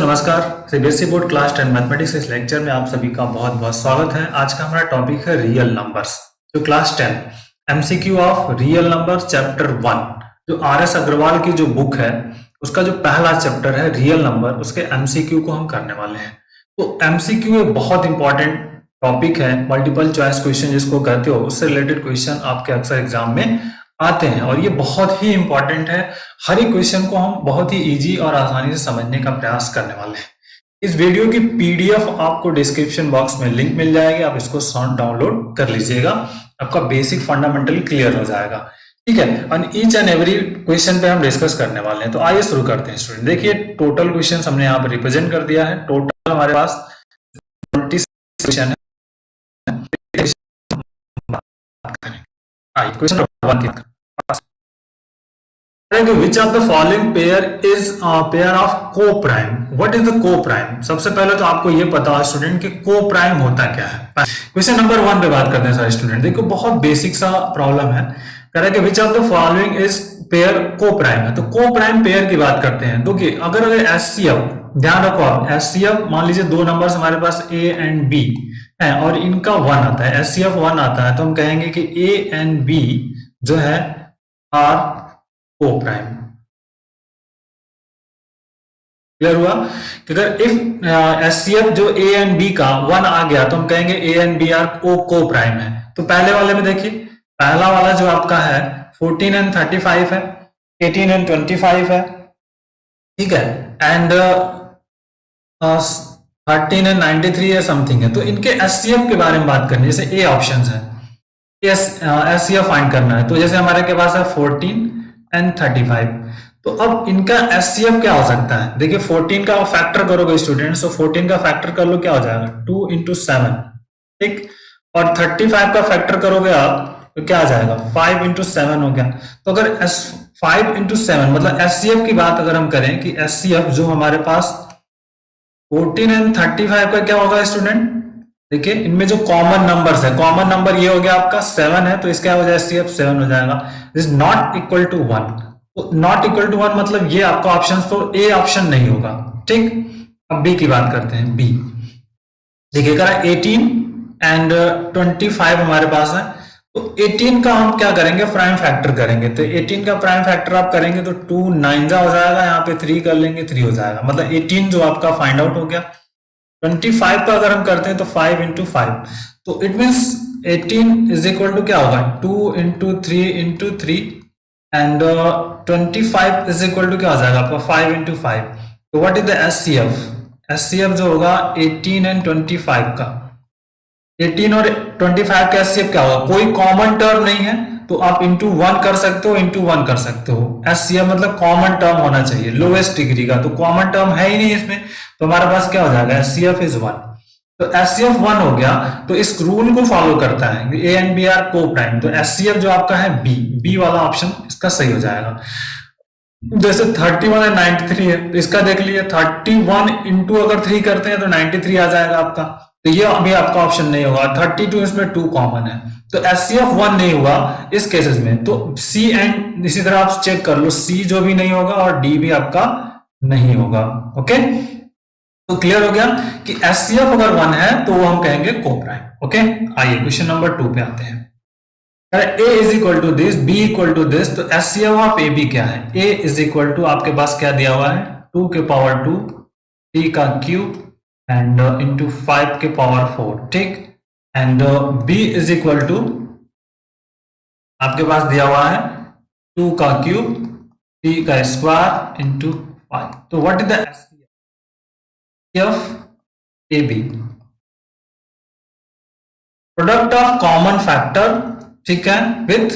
नमस्कार। CBSE board class 10 mathematics इस lecture में आप सभी का बहुत बहुत स्वागत है। आज का हमारा टॉपिक है रियल नंबर्स। जो class 10 MCQ of real number chapter 1 जो आर.एस. अग्रवाल की जो बुक है उसका जो पहला चैप्टर है रियल नंबर, उसके एमसीक्यू को हम करने वाले हैं। तो एमसीक्यू एक बहुत इंपॉर्टेंट टॉपिक है। मल्टीपल चॉइस क्वेश्चन जिसको कहते हो, उससे रिलेटेड क्वेश्चन आपके अक्सर एग्जाम में आते हैं और ये बहुत ही इंपॉर्टेंट है। हर एक क्वेश्चन को हम बहुत ही इजी और आसानी से समझने का प्रयास करने वाले हैं। इस वीडियो की पीडीएफ आपको डिस्क्रिप्शन बॉक्स में लिंक मिल जाएगी, आप इसको डाउनलोड कर लीजिएगा। आपका बेसिक फंडामेंटल क्लियर हो जाएगा, ठीक है। और ईच एंड एवरी क्वेश्चन पे हम डिस्कस करने वाले हैं। तो आइए शुरू करते हैं स्टूडेंट। देखिए टोटल क्वेश्चन हमने यहाँ पर रिप्रेजेंट कर दिया है। टोटल हमारे पास 26 क्वेश्चन है। Question number 1 which of the following pair is a pair of co-prime? What is the co-prime? सबसे पहले तो आपको ये पता है स्टूडेंट कि co-prime होता क्या है। क्वेश्चन नंबर 1 पे बात करते हैं सारे स्टूडेंट। देखो बहुत बेसिक सा प्रॉब्लम है। कह रहा है कि which of the following is pair co-prime है। तो co-prime pair की बात करते हैं। तो कि अगर SCF, ध्यान रखो आप, SCF मान लीजिए दो नंबर्स हमारे पास A एंड B है और इनका 1 आता है, SCF 1 आता है, तो हम कहेंगे कि A एंड B जो है आर को-प्राइम। क्लियर हुआ कि अगर इफ एचसीएफ जो ए एंड बी का 1 आ गया तो हम कहेंगे A and B are coprime है। तो पहले वाले में देखिए, पहला वाला जो आपका है 14 एंड 35 है, 18 एंड 25 है, ठीक है, एंड 13 एंड 93 है, समथिंग है। तो इनके एचसीएफ के बारे में बात करनी, जैसे ए ऑप्शन है, एचसीएफ फाइंड करना है। तो जैसे हमारे के पास है 14 एंड 35, तो अब इनका एचसीएफ क्या हो सकता है। देखिए 14 का फैक्टर करोगे स्टूडेंट्स, तो 14 का फैक्टर कर लो, क्या हो जाएगा 2 into 7, ठीक। और 35 का फैक्टर करोगे आप तो क्या आ जाएगा 5 into 7 हो गया। तो अगर 5 into 7 मतलब एचसीएफ की बात अगर हम करें कि एचसीएफ जो हमारे पास 14 एंड 35 का क्या होगा स्टूडेंट, देखिए इनमें जो कॉमन नंबर्स है, कॉमन नंबर ये हो गया आपका 7 है, तो इसका हो जाएगा एचसीएफ 7 हो जाएगा। इज नॉट इक्वल टू 1, तो नॉट इक्वल टू 1 मतलब ये आपका ऑप्शन, तो ए ऑप्शन नहीं होगा, ठीक। अब बी की बात करते हैं। बी देखिए करा 18 एंड 25 हमारे पास है, तो 18 का हम क्या करेंगे, प्राइम फैक्टर करेंगे। तो 18 का प्राइम फैक्टर आप करेंगे तो 2 9 हो जाएगा, यहाँ पे 3 कर लेंगे 3 हो जाएगा, मतलब 18 जो आपका फाइंड आउट हो गया। 25 का अगर हम करते हैं तो 5 into 5, तो it means 18 is equal to क्या होगा 2 into 3 into 3 and 25 is equal to क्या हो जाएगा आपका 5 into 5। तो what is the HCF, HCF जो होगा 18 एंड 25 का, 18 और 25 का एचसीएफ क्या होगा, कोई कॉमन टर्म नहीं है तो आप इंटू 1 कर सकते हो, इंटू 1 कर सकते हो। एचसीएफ मतलब कॉमन टर्म होना चाहिए लोएस्ट डिग्री का, तो कॉमन टर्म है ही नहीं इसमें, तो हमारे पास क्या हो जाएगा एचसीएफ इज 1। तो एचसीएफ 1 हो गया, तो इस रूल को फॉलो करता है A and B are coprime. तो एचसीएफ जो आपका है बी वाला ऑप्शन इसका सही हो जाएगा। जैसे 31 एंड 93 है, तो इसका देख लीजिए 31 इंटू अगर 3 करते हैं तो 93 आ जाएगा आपका, तो ये अभी आपका ऑप्शन नहीं होगा। 32 इसमें 2 कॉमन है, तो एचसीएफ 1 नहीं हुआ इस केसेस में। तो सी एंड इसी तरह आप चेक कर लो, सी जो भी नहीं होगा और डी भी आपका नहीं होगा। ओके, तो क्लियर हो गया कि एचसीएफ अगर 1 है तो वो हम कहेंगे को-प्राइम। ओके, आइए क्वेश्चन नंबर 2 पे आते हैं। A is equal to this, B equal to this, तो एचसीएफ ऑफ ए बी क्या है। ए इज इक्वल टू आपके पास क्या दिया हुआ है 2 के पावर 2 3 का क्यूब एंड इंटू 5 के पावर 4, ठीक। And B is equal to आपके पास दिया हुआ है 2 का क्यूब 3 का स्क्वायर इंटू 5। तो what is the F A B, product of common factor, ठीक है, विथ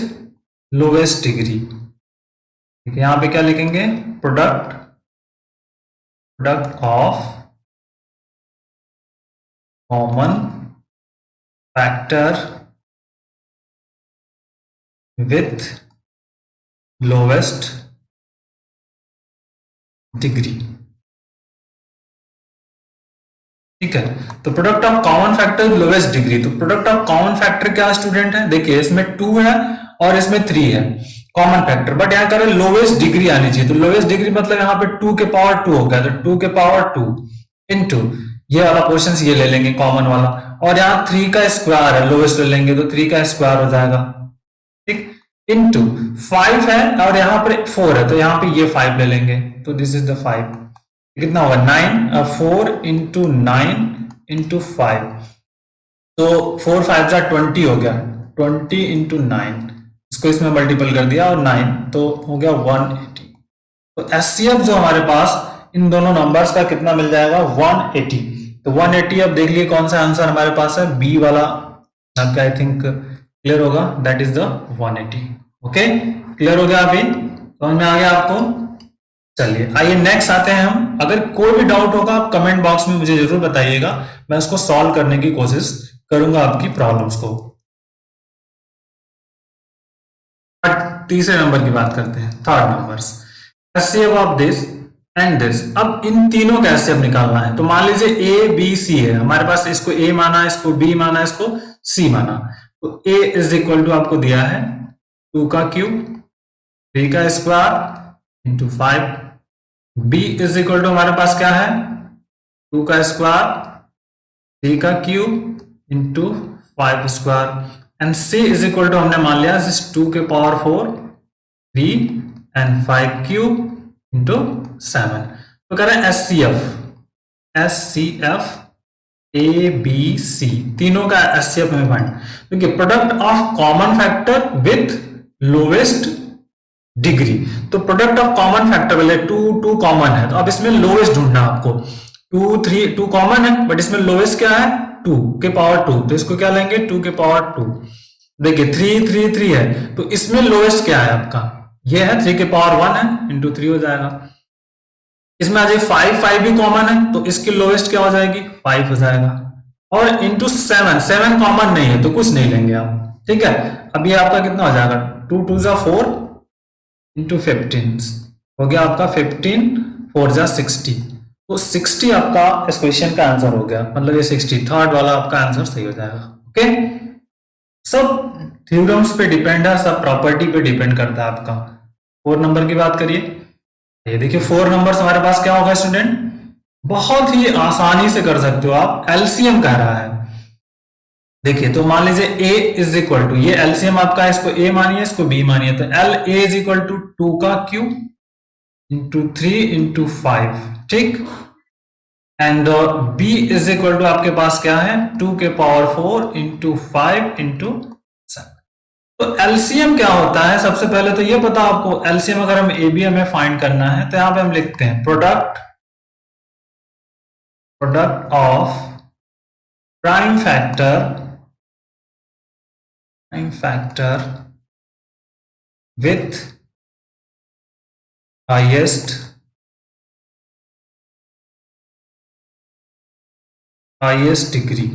लोवेस्ट डिग्री। ठीक है, यहां पे क्या लिखेंगे product of common factor with lowest degree, ठीक है। तो product of common factor lowest degree, तो प्रोडक्ट ऑफ कॉमन फैक्टर क्या स्टूडेंट है, देखिए इसमें 2 है और इसमें 3 है, कॉमन फैक्टर, बट यहाँ कह रहे लोवेस्ट डिग्री आनी चाहिए, तो लोवेस्ट डिग्री मतलब यहाँ पे 2 के पावर 2 हो गया, तो 2 के पावर 2 इंटू ये वाला पोर्शन ये ले लेंगे कॉमन वाला, और यहाँ 3 का स्क्वायर है, लोवेस्ट ले लेंगे तो 3 का स्क्वायर हो जाएगा, ठीक, इंटू 5 है और यहाँ पर 4 है, तो यहाँ पे ये 5 ले लेंगे, तो दिस इज द 5, कितना होगा 9, 4 इंटू 9 इंटू 5, तो 4 5 जा 20 हो गया, 20 इंटू 9, इसको इसमें मल्टीपल कर दिया और 9, तो हो गया 180। तो एचसीएफ जो हमारे पास इन दोनों नंबर्स का कितना मिल जाएगा 180। तो 180 अब देख लिए कौन सा आंसर हमारे पास है, बी वाला आपका आई थिंक क्लियर होगा, that is the 180। Okay, clear हो गया अभी, समझ में आ गया आपको। चलिए आइए नेक्स्ट आते हैं हम, अगर कोई भी डाउट होगा आप कमेंट बॉक्स में मुझे जरूर बताइएगा, मैं उसको सॉल्व करने की कोशिश करूंगा आपकी प्रॉब्लम्स को। तीसरे नंबर की बात करते हैं, third numbers, HCF of this and this. अब इन तीनों का एचसीएफ निकालना है, तो मान लीजिए ए बी सी है हमारे पास, इसको ए माना, इसको बी माना, इसको सी माना, तो ए इज इक्वल टू आपको दिया है 2 का क्यूब 3 का square into 5, B is equal to हमारे पास क्या है 2 का स्क्वायर 3 का cube into 5 square, and C is equal to हमने मान लिया 2 के पावर 4 3 एंड 5 क्यूब इंटू 7। तो कह रहे हैं एचसीएफ ए बी सी तीनों का एचसीएफ में फाइंड, क्योंकि product of common factor with lowest degree, तो प्रोडक्ट ऑफ कॉमन फैक्टर वाले 2 कॉमन है, तो अब इसमें लोवेस्ट ढूंढना आपको, 2 कॉमन है बट इसमें लोवेस्ट क्या है 2 के पावर 2, तो इसको क्या लेंगे 2 के पावर 2। देखिए 3 है, तो इसमें लोवेस्ट क्या है आपका, ये है 3 के पावर 1 है इंटू 3 हो जाएगा। इसमें आ जाए 5 भी कॉमन है, तो इसकी लोवेस्ट क्या हो जाएगी 5 हो जाएगा, और इंटू 7 कॉमन नहीं है तो कुछ नहीं लेंगे आप, ठीक है। अब ये आपका कितना हो जाएगा 2 2 जा 4 इंटू 15 हो गया आपका 15 4 जा 60, तो 60 आपका इस क्वेश्चन का आंसर हो गया, मतलब ये 60 थर्ड वाला आपका आंसर सही हो जाएगा। ओके, सब थ्योरम्स पे डिपेंड है, सब प्रॉपर्टी पे डिपेंड करता है आपका। 4 नंबर की बात करिए, ये देखिए 4 नंबर हमारे पास क्या होगा स्टूडेंट, बहुत ही आसानी से कर सकते हो आप, एलसीएम कह रहा है। देखिए तो मान लीजिए a इज इक्वल टू, ये एलसीएम आपका, इसको a मानिए इसको b मानिए, तो L A is equal to 2 का क्यूब इंटू 3 इंटू 5, ठीक, and b is equal to आपके पास क्या है 2 के पावर 4 इंटू 5 इंटू 7। तो एलसीएम क्या होता है, सबसे पहले तो ये पता आपको, एलसीएम अगर हम ए बी हमें फाइंड करना है तो यहां पे हम लिखते हैं product of prime factor with highest degree,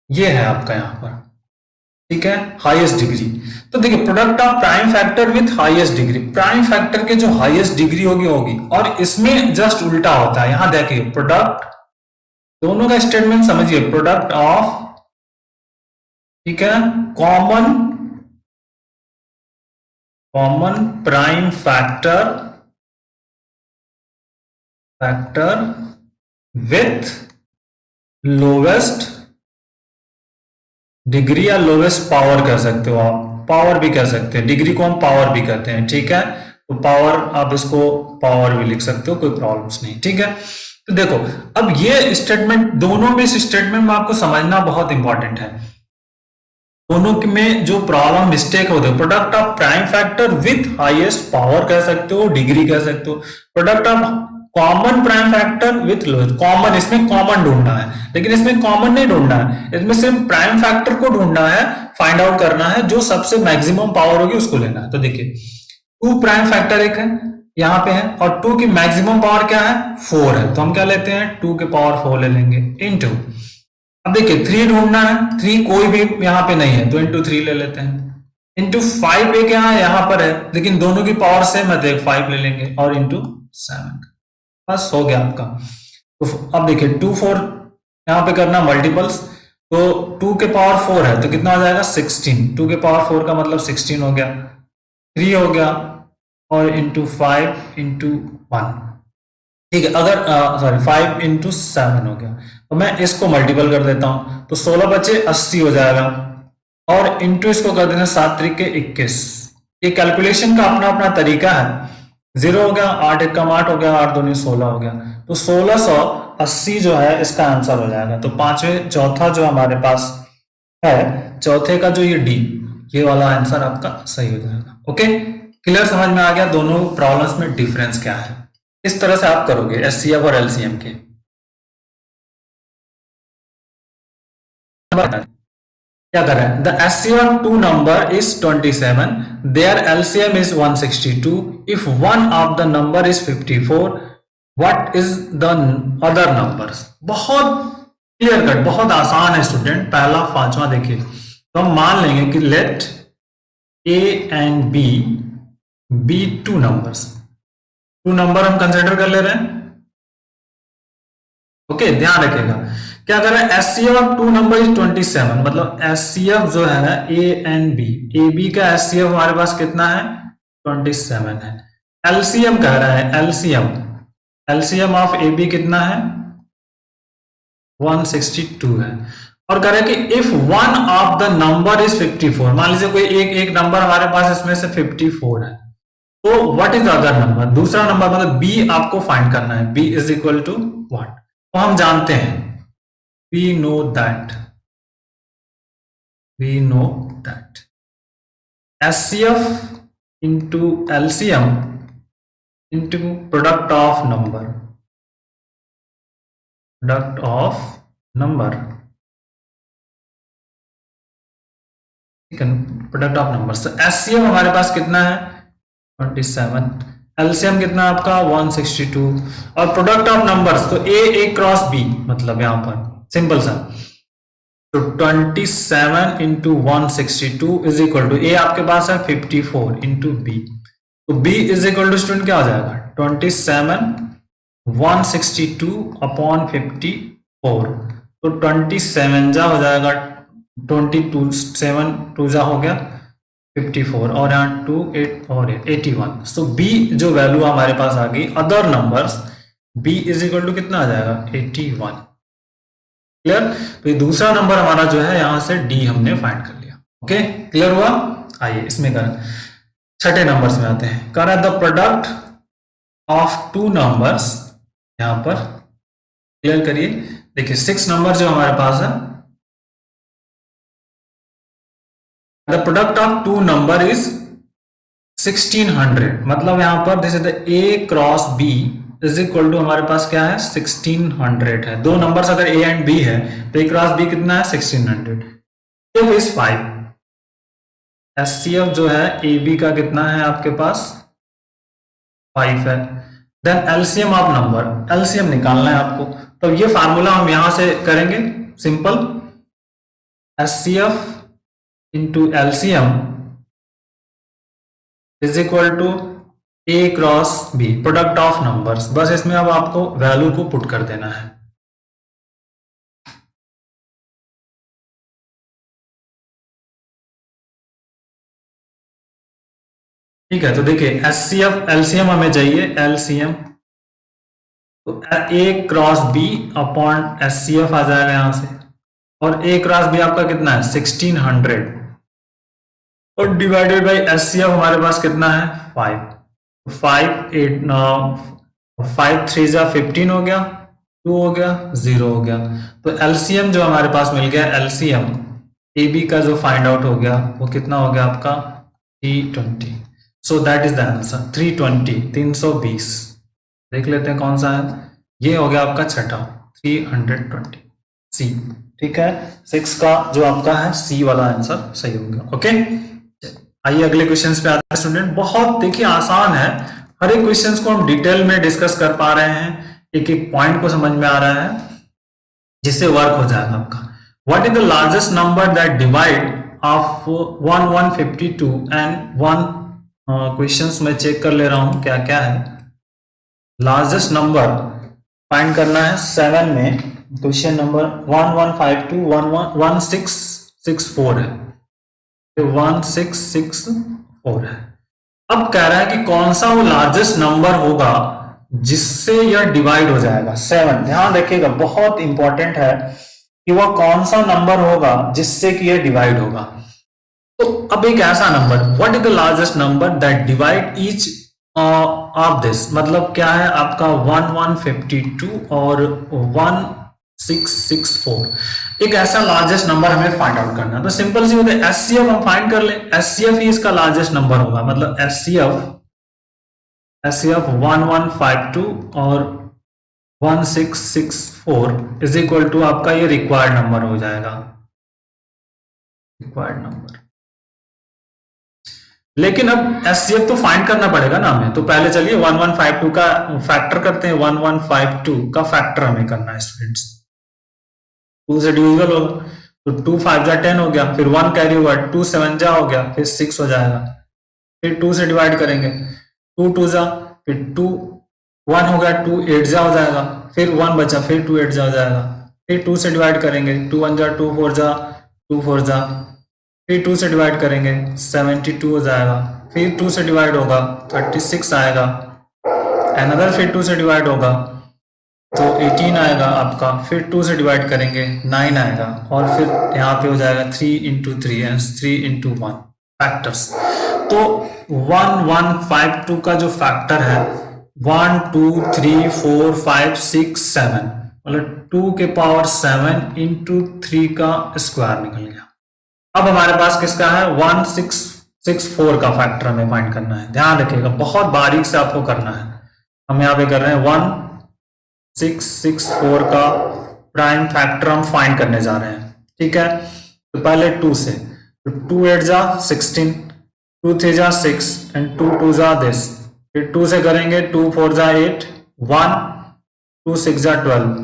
ये है आपका यहां पर, ठीक है, हाईएस्ट डिग्री। तो देखिए product of prime factor with highest degree, prime factor के जो हाईएस्ट डिग्री होगी, और इसमें जस्ट उल्टा होता है। यहां देखिए प्रोडक्ट, दोनों का स्टेटमेंट समझिए, प्रोडक्ट ऑफ, ठीक है, common prime factor with lowest degree, या लोवेस्ट पावर कह सकते हो आप, पावर भी कह सकते हैं, डिग्री को हम पावर भी कहते हैं, ठीक है, तो पावर आप इसको पावर भी लिख सकते हो, कोई प्रॉब्लम्स नहीं, ठीक है। तो देखो अब ये स्टेटमेंट, दोनों में इस स्टेटमेंट में आपको समझना बहुत इंपॉर्टेंट है, दोनों में जो प्रॉब्लम मिस्टेक होते हैं, product of prime factor with highest power कह सकते हो, डिग्री कह सकते हो, product of common prime factor with lowest, common, इसमें कॉमन ढूंढना है, लेकिन इसमें कॉमन नहीं ढूंढना है, इसमें सिर्फ प्राइम फैक्टर को ढूंढना है, फाइंड आउट करना है, जो सबसे मैक्सिमम पावर होगी उसको लेना है। तो देखिए 2 प्राइम फैक्टर एक है यहां पे है, और 2 की मैक्सिमम पावर क्या है 4 है, तो हम क्या लेते हैं 2 के पावर 4 ले लेंगे, इनटू, अब देखिए 3 ढूंढना है, 3 कोई भी यहां पे नहीं है तो इनटू 3 ले लेते हैं, इनटू 5 एक यहां पर है, लेकिन दोनों की पावर सेम है, तो 5 ले लेंगे, और इनटू 7, बस हो गया आपका। तो अब देखिए 2 4 यहां पे करना मल्टीपल्स, तो 2 के पावर 4 है तो कितना हो जाएगा 16, 2 के पावर 4 का मतलब 16 हो गया, 3 हो गया और इंटू 5 इंटू 1, ठीक है। अगर सॉरी 5 इंटू 7 हो गया, तो मैं इसको मल्टीपल कर देता हूं, तो 16 बचे 80 हो जाएगा, और इंटू इसको कर देना 7 तरीके 21। ये कैलकुलेशन का अपना अपना तरीका है। 0 हो गया, 8 एकम 8 हो गया, 8 दूनी 16 हो गया, तो 1680 जो है इसका आंसर हो जाएगा। तो पांचवें चौथा जो हमारे पास है, चौथे का जो ये डी, ये वाला आंसर आपका सही हो जाएगा। ओके, क्लियर, समझ में आ गया दोनों प्रॉब्लम्स में डिफरेंस क्या है। इस तरह से आप करोगे एचसीएफ और एलसीएम के। क्या कर रहे हैं, the HCF of two number is 27, their LCM is 162, if one of the number is 54, what is the other numbers. बहुत क्लियर कट, बहुत आसान है स्टूडेंट। पहला पांचवा देखिए, तो हम मान लेंगे कि let A and B be two numbers, two number हम कंसिडर कर ले रहे हैं। ओके, ध्यान रखिएगा क्या कर रहे हैं, HCF of two number is 27, मतलब एचसीएफ जो है A and B, A B का एचसीएफ हमारे पास कितना है, 27 है। एलसीएम कह रहा है, LCM LCM of A B कितना है, 162 है। और कह रहे हैं कि if one of the number is 54, मान लीजिए कोई एक नंबर हमारे पास इसमें से 54 है, तो what is the other number, दूसरा नंबर, मतलब बी आपको फाइंड करना है। B is equal to what, तो हम जानते हैं, we know that HCF into LCM into product of number ठीक है, प्रोडक्ट ऑफ नंबर्स। तो HCF हमारे पास कितना है, 27, एलसीएम कितना आपका 162, और प्रोडक्ट ऑफ नंबर्स तो ए क्रॉस बी, मतलब यहां पर सिंपल सा, तो 27 into 162 is equal to, A आपके पास है 54 इंटू बी, तो B is equal to student क्या हो जाएगा, 27 162 अपॉन 54, तो 27 जा हो जाएगा 22, 7 2 जा हो गया 54, और यहाँ 2 8 और 81। सो बी जो वैल्यू हमारे पास आ गई other numbers, B is equal to कितना आ जाएगा, 81। क्लियर, तो ये दूसरा नंबर हमारा जो है यहां से डी हमने फाइंड कर लिया। ओके, क्लियर हुआ। आइए इसमें करें, छठे नंबर्स में आते हैं। कह रहा है the product of two numbers, यहां पर क्लियर करिए, देखिए 6 नंबर जो हमारे पास है, the product of two number is 1600, मतलब यहां पर this is the A cross B is equal to हमारे पास क्या है, 1600 है। दो नंबर्स अगर ए एंड बी है तो ए क्रॉस बी कितना है, 1600। एफ इज 5, एचसीएफ जो है ए बी का कितना है आपके पास 5 है। Then LCM of number, LCM निकालना है आपको, तो ये फार्मूला हम यहां से करेंगे simple, HCF into LCM is equal to A cross B, product of numbers. बस इसमें अब आपको वैल्यू को पुट कर देना है। ठीक है, तो देखिए एचसीएफ एलसीएम हमें चाहिए, एलसीएम तो ए क्रॉस बी अपॉन एचसीएफ आ जाएगा यहां से, और ए क्रॉस बी आपका कितना है 1600, और डिवाइडेड बाई एचसीएफ हमारे पास कितना है 5, 5 8 5 3 जा 15 हो गया, 2 हो गया, 0 हो गया। तो एलसीएम जो हमारे पास मिल गया, एलसीएम ए बी का जो फाइंड आउट हो गया वो कितना हो गया आपका 320। So that is the answer 320, 320। देख लेते हैं कौन सा है, ये हो गया आपका छठा 320 सी। ठीक है, 6 का जो आपका है सी वाला आंसर सही हो गया। ओके, आइए अगले क्वेश्चंस पे आते हैं स्टूडेंट। बहुत देखिए आसान है, हर एक क्वेश्चंस को हम डिटेल में डिस्कस कर पा रहे हैं, एक एक पॉइंट को समझ में आ रहा है, जिससे वर्क हो जाएगा आपका। What is the largest number that divide of 152 and 1 questions में चेक कर ले रहा हूं क्या क्या है। लार्जेस्ट नंबर फाइंड करना है 7 में, क्वेश्चन नंबर 1152 1664 है, 1664 है। अब कह रहा है कि कौन सा वो लार्जेस्ट नंबर होगा जिससे यह डिवाइड हो जाएगा। 7, ध्यान रखिएगा, बहुत इंपॉर्टेंट है कि वह कौन सा नंबर होगा जिससे कि यह डिवाइड होगा। तो अब एक ऐसा number, what is the largest number that divide each of this, मतलब क्या है आपका 1152 और 1664, एक ऐसा लार्जेस्ट नंबर हमें फाइंड आउट करना है। तो सिंपल सी होता है, एचसीएफ हम फाइंड कर ले, एचसीएफ ही इसका लार्जेस्ट नंबर होगा, मतलब एचसीएफ 1152 और 1664 इज इक्वल टू आपका ये रिक्वायर्ड नंबर हो जाएगा, रिक्वायर्ड नंबर। लेकिन अब एचसीएफ तो फाइंड करना पड़ेगा ना हमें, तो पहले चलिए 1152 का फैक्टर करते हैं। 1152 का फैक्टर हमें करना है स्टूडेंट्स, 2 से डिविजिबल होगा, तो 2 5 जा 10 हो गया, फिर 1 कैरी हुआ, 2 7 जा हो गया, फिर 6 हो जाएगा, फिर 2 से डिवाइड करेंगे, 2 2 जा, फिर 2 1 हो गया, 2 8 जा हो जाएगा, फिर 1 बचा, फिर 2 8 जा हो जाएगा, फिर 2 से डिवाइड करेंगे, 2 1 जा, 2 4 जा, 2 4 जा, फिर 2 से डिवाइड करेंगे 72 हो जाएगा, फिर 2 से डिवाइड होगा 36 आएगा, अनदर फिर 2 से डिवाइड होगा तो 18 आएगा आपका, फिर 2 से डिवाइड करेंगे 9 आएगा, और फिर यहाँ पे हो जाएगा 3 into 3 and 3 into 1 फैक्टर्स। तो 1152 का जो फैक्टर है 1 2 3 4 5 6 7, मतलब 2 के पावर 7 into 3 का स्क्वायर निकल गया। अब हमारे पास किसका है 1664 का फैक्टर हमें फाइंड करना है। ध्यान रखिएगा, बहुत बारीक से आपको करना है। हम यहाँ पे कर रहे हैं 1664 का प्राइम फैक्टर हम फाइंड करने जा रहे हैं, ठीक है। तो पहले 2 से, तो 2 8 जा 16, 2 3 जा 6 एंड 2 2 जा दिस, फिर 2 से करेंगे 2 4 जा 8 1, 2 6 जा 12,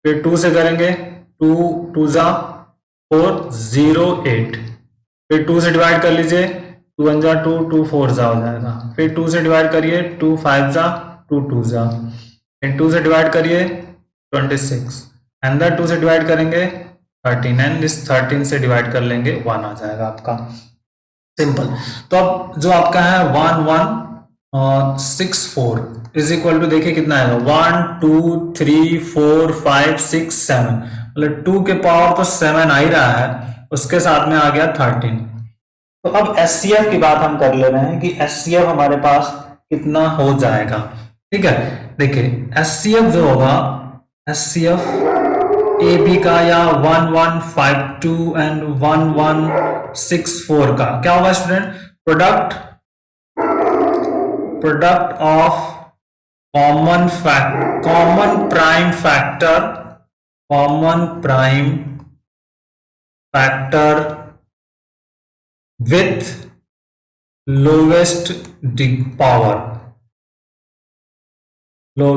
फिर 2 से करेंगे 2 2 जा 4 0 8, फिर 2 से डिवाइड कर लीजिए, 2 1 जा 2, 2 4 जा हो जाएगा, फिर 2 से डिवाइड करिए 2 5 जा 2 2 जा, फिर 2 से डिवाइड करिए 26, अंदर 2 से डिवाइड करेंगे 13 एंड इस 13 से डिवाइड कर लेंगे 1 आ जाएगा आपका, सिंपल। तो अब जो आपका है 1164 इज इक्वल टू, देखिए कितना आएगा 1 2 3 4 5 6 7, मतलब 2 के पावर तो 7 आ ही रहा है, उसके साथ में आ गया 13। तो अब एचसीएफ की बात हम कर ले रहे हैं कि एचसीएफ हमारे पास कितना हो जाएगा, ठीक है। देखिए एचसीएफ जो होगा, एचसीएफ ए बी का या 1152 एंड 1164 का क्या होगा student, product of common prime factor with lowest power, तो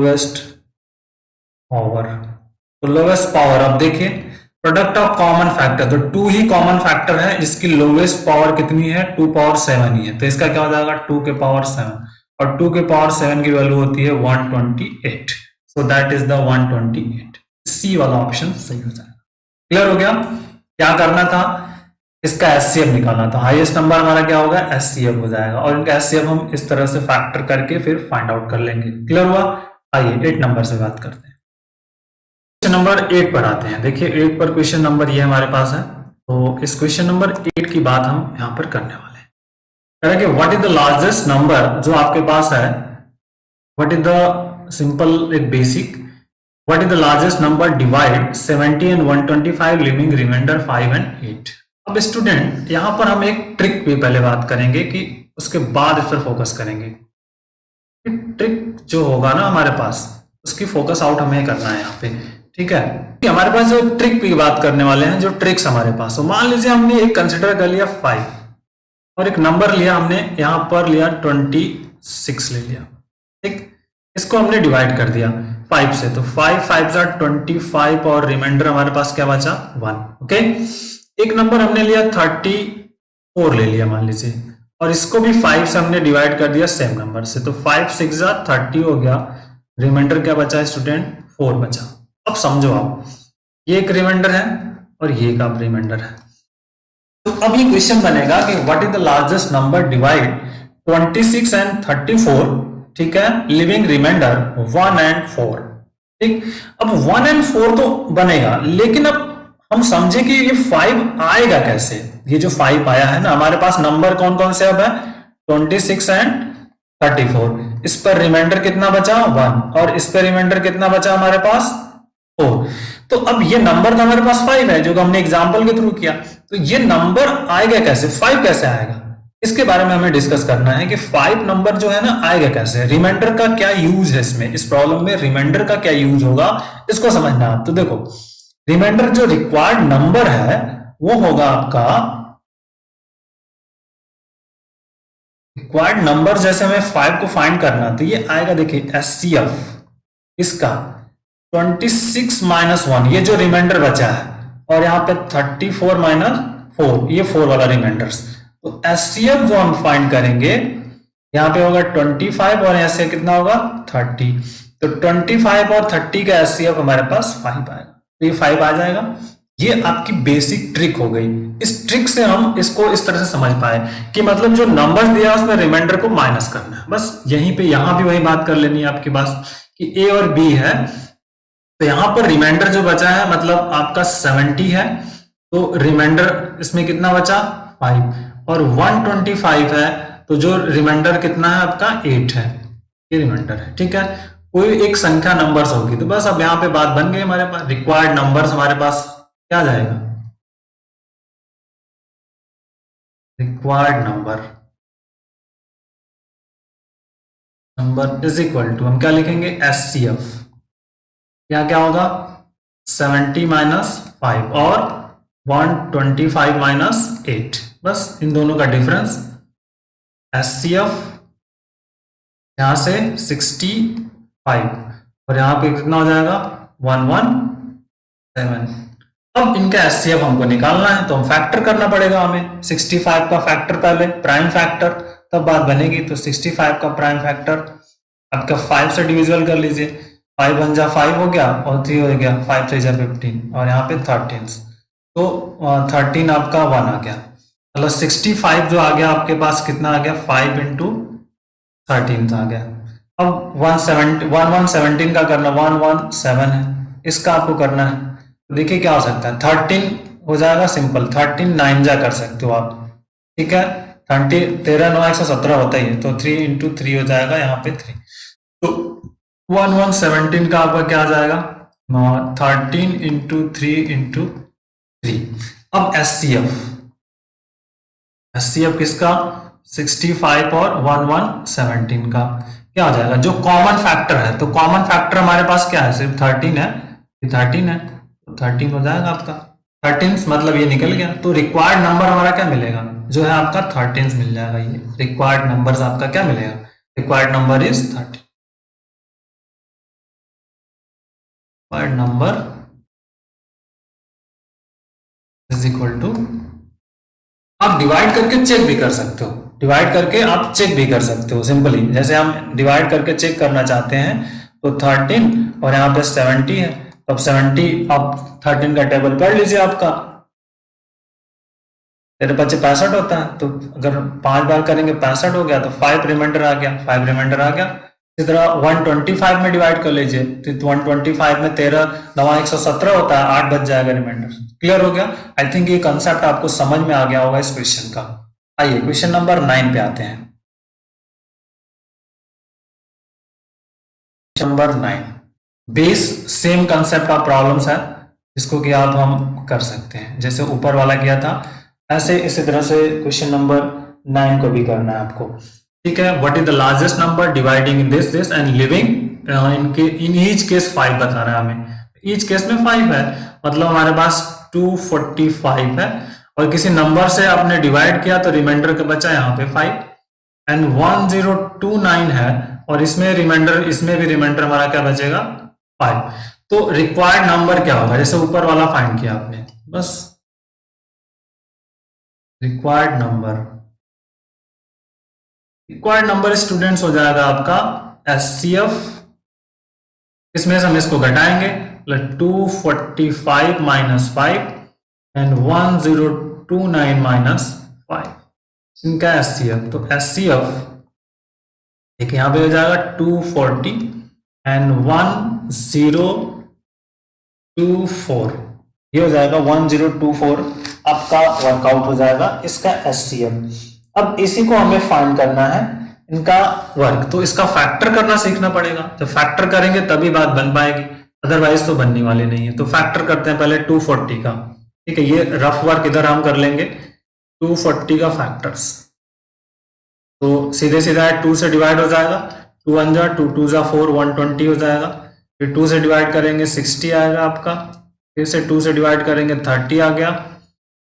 लोवेस्ट पावर। अब देखिए प्रोडक्ट ऑफ कॉमन फैक्टर, तो 2 ही कॉमन फैक्टर है, इसकी लोवेस्ट पावर कितनी है 2 पावर 7 ही है, तो इसका क्या हो जाएगा 2 के पावर 7, और 2 के पावर 7 की वैल्यू होती है 128, सो दैट इज द 128, सी वाला ऑप्शन सही हो जाएगा। क्लियर हो गया, क्या करना था, इसका एचसीएफ निकालना था, हाईएस्ट नंबर हमारा क्या होगा एचसीएफ हो जाएगा, और इनका एचसीएफ हम इस तरह से फैक्टर करके फिर फाइंड आउट कर लेंगे। क्लियर हुआ, आइए 8 नंबर से बात करते हैं। क्वेश्चन नंबर 8 पर आते हैं। देखिए 8 पर क्वेश्चन नंबर ये हमारे पास है, तो इस क्वेश्चन नंबर 8 की बात हम यहाँ पर करने वाले हैं। कह रहा है कि what is the largest number जो आपके पास है, व्हाट इज द सिंपल एक basic, what is the largest number divide 70 and 125 leaving reminder 5 and 8। अब स्टूडेंट यहाँ पर हम एक ट्रिक पे पहले बात करेंगे, कि उसके बाद इस पर फोकस करेंगे। ट्रिक जो होगा ना हमारे पास, उसकी फोकस आउट हमें करना है यहाँ पे, ठीक है। हमारे पास जो ट्रिक की बात करने वाले हैं, जो ट्रिक्स हमारे पास, तो मान लीजिए हमने एक कंसिडर कर लिया 5 और एक नंबर लिया हमने यहाँ पर लिया 26 ले लिया, ठीक। इसको हमने डिवाइड कर दिया 5 से, तो 5 5 जा 25 और रिमाइंडर हमारे पास क्या बचा 1, ओके। एक नंबर हमने लिया 34 ले लिया मान लीजिए, और इसको भी 5 से हमने डिवाइड कर दिया सेम नंबर से, तो 5 6 जा 30 हो गया, रिमाइंडर क्या बचा स्टूडेंट 4 बचा। अब समझो आप, ये एक रिमाइंडर है और ये एक रिमाइंडर है, तो अब ये क्वेश्चन बनेगा कि what is the largest number divide 26 and 34, ठीक है, लिविंग रिमाइंडर 1 एंड 4, ठीक। अब 1 एंड 4 तो बनेगा, लेकिन अब हम समझे कि ये 5 आएगा कैसे। ये जो 5 आया है ना, हमारे पास नंबर कौन कौन से अब है, 26 एंड 34। इस पर रिमाइंडर कितना बचा 1, और इस पर रिमाइंडर कितना बचा हमारे पास 4। तो अब ये नंबर तो हमारे पास 5 है, जो हमने एग्जाम्पल के थ्रू किया। तो ये नंबर आएगा कैसे, 5 कैसे आएगा, इसके बारे में हमें डिस्कस करना है कि 5 नंबर जो है ना आएगा कैसे, रिमाइंडर का क्या यूज है इसमें, इस प्रॉब्लम में रिमाइंडर का क्या यूज होगा, इसको समझना है। तो देखो, रिमाइंडर जो रिक्वायर्ड नंबर है वो होगा आपका रिक्वायर्ड नंबर। जैसे हमें 5 को फाइंड करना, तो ये आएगा, देखिए एचसीएफ इसका 26 माइनस 1, ये जो रिमाइंडर बचा है, और यहाँ पे 34 माइनस 4, ये 4 वाला रिमाइंडर्स। तो एचसीएफ जो हम फाइंड करेंगे, यहाँ पे होगा 25 और यहाँ से कितना होगा 30। तो 25 और 30 का एचसीएफ हमारे पास 5 आएगा, तो ये 5 आ जाएगा। ये आपकी बेसिक ट्रिक हो गई। इस ट्रिक से हम इसको इस तरह से समझ पाए कि मतलब जो नंबर दिया उसमें रिमाइंडर को माइनस करना है, बस यहीं पे। यहां भी वही बात कर लेनी है आपके पास कि ए और बी है, तो यहां पर रिमाइंडर जो बचा है मतलब आपका 70 है, तो रिमाइंडर इसमें कितना बचा 5, और 125 है, तो जो रिमाइंडर कितना है आपका 8 है, ये रिमाइंडर है, ठीक है। कोई एक संख्या नंबर्स होगी, तो बस अब यहाँ पे बात बन गई हमारे पास। रिक्वायर्ड नंबर्स हमारे पास क्या जाएगा, required number is equal to, हम क्या लिखेंगे एचसीएफ, यहाँ क्या होगा 70 माइनस 5 और 125 माइनस 8, बस इन दोनों का डिफरेंस। एचसीएफ यहां से 65 और यहां पे कितना हो जाएगा 117। अब इनका एचसीएफ हमको निकालना है, तो हम फैक्टर करना पड़ेगा हमें। 65 का फैक्टर पहले, प्राइम फैक्टर, तब बात बनेगी। तो 65 का प्राइम फैक्टर आपका 5 से डिविजिबल कर लीजिए, 5 1 जा 5 हो गया और 3 हो गया, 5 3 जा 15 और यहाँ पे 13, तो 13 आपका 1 आ गया, मतलब 65 जो आ गया आपके पास कितना आ गया 5 इंटू 13 आ गया। अब 117 का करना, 117 है, इसका आपको करना है। तो देखिए क्या हो सकता है, 13 हो जाएगा सिंपल, 13 9 जा कर सकते हो आप, ठीक है। 13 9 117 होता ही है, तो 3 इंटू 3 हो जाएगा यहाँ पे 3, तो 1117 का आपका क्या आ जाएगा 13 इंटू 3 इंटू 3। अब एचसीएफ किसका 65 और 1117 का क्या हो जाएगा, जो कॉमन फैक्टर है, तो कॉमन फैक्टर हमारे पास क्या है, सिर्फ 13 है, 13 है, तो 13 हो जाएगा आपका 13, मतलब ये निकल गया। तो रिक्वायर्ड नंबर हमारा क्या मिलेगा, जो है आपका 13 मिल जाएगा। ये रिक्वायर्ड नंबर आपका क्या मिलेगा, required number is 13, required number is equal to, आप डिवाइड करके चेक भी कर सकते हो, डिवाइड करके आप चेक भी कर सकते हो सिंपली। जैसे हम डिवाइड करके चेक करना चाहते हैं, तो 13 और यहाँ पे 70 है, तो अब 70 आप 13 का टेबल पढ़ लीजिए आपका, तेरे बच्चे 65 होता है, तो अगर 5 बार करेंगे 65 हो गया, तो 5 रिमाइंडर आ गया, 5 रिमाइंडर आ गया। इसी तरह 125 में डिवाइड कर लीजिए, तो 125 में 13 9 117 होता है, 8 बच जाएगा रिमाइंडर। क्लियर हो गया। आई थिंक ये कंसेप्ट आपको समझ में आ गया होगा इस क्वेश्चन का। आइए क्वेश्चन नंबर 9 पे आते हैं। Number 9 base same concept of problems है, जिसको कि आप हम कर सकते हैं, जैसे ऊपर वाला किया था ऐसे इसी तरह से क्वेश्चन नंबर 9 को भी करना है आपको, ठीक है। What is the largest number dividing this and living in each case 5 बता रहा है हमें। ईच केस में 5 है, मतलब हमारे पास 245 है, और किसी नंबर से आपने डिवाइड किया तो रिमाइंडर का बचा यहाँ पे 5, एंड 1029 है, और इसमें रिमाइंडर, इसमें भी रिमाइंडर हमारा क्या बचेगा 5। तो रिक्वायर्ड नंबर क्या होगा, जैसे ऊपर वाला फाइंड किया आपने, बस रिक्वायर्ड नंबर स्टूडेंट्स हो जाएगा आपका एचसीएफ, इसमें से हम इसको घटाएंगे, 245 माइनस 5 एंड 1029 माइनस 5, इनका एचसीएफ। तो एचसीएफ देखिए यहाँ पे हो जाएगा 240 एंड 1024, ये हो जाएगा 1024 आपका वर्कआउट हो जाएगा इसका एचसीएफ। अब इसी को हमें फाइंड करना है इनका वर्क, तो इसका फैक्टर करना सीखना पड़ेगा। जब फैक्टर करेंगे तभी बात बन पाएगी, अदरवाइज तो बनने वाली नहीं है। तो फैक्टर करते हैं पहले 240 का, ठीक है। ये रफ वर्क इधर हम कर लेंगे 240 का फैक्टर्स। तो सीधे सीधा 2 से डिवाइड हो जाएगा, 2 1 जा 2 2 जा 4, 120 हो जाएगा। फिर 2 से डिवाइड करेंगे 60 आएगा आपका, फिर से 2 से डिवाइड करेंगे 30 आ गया,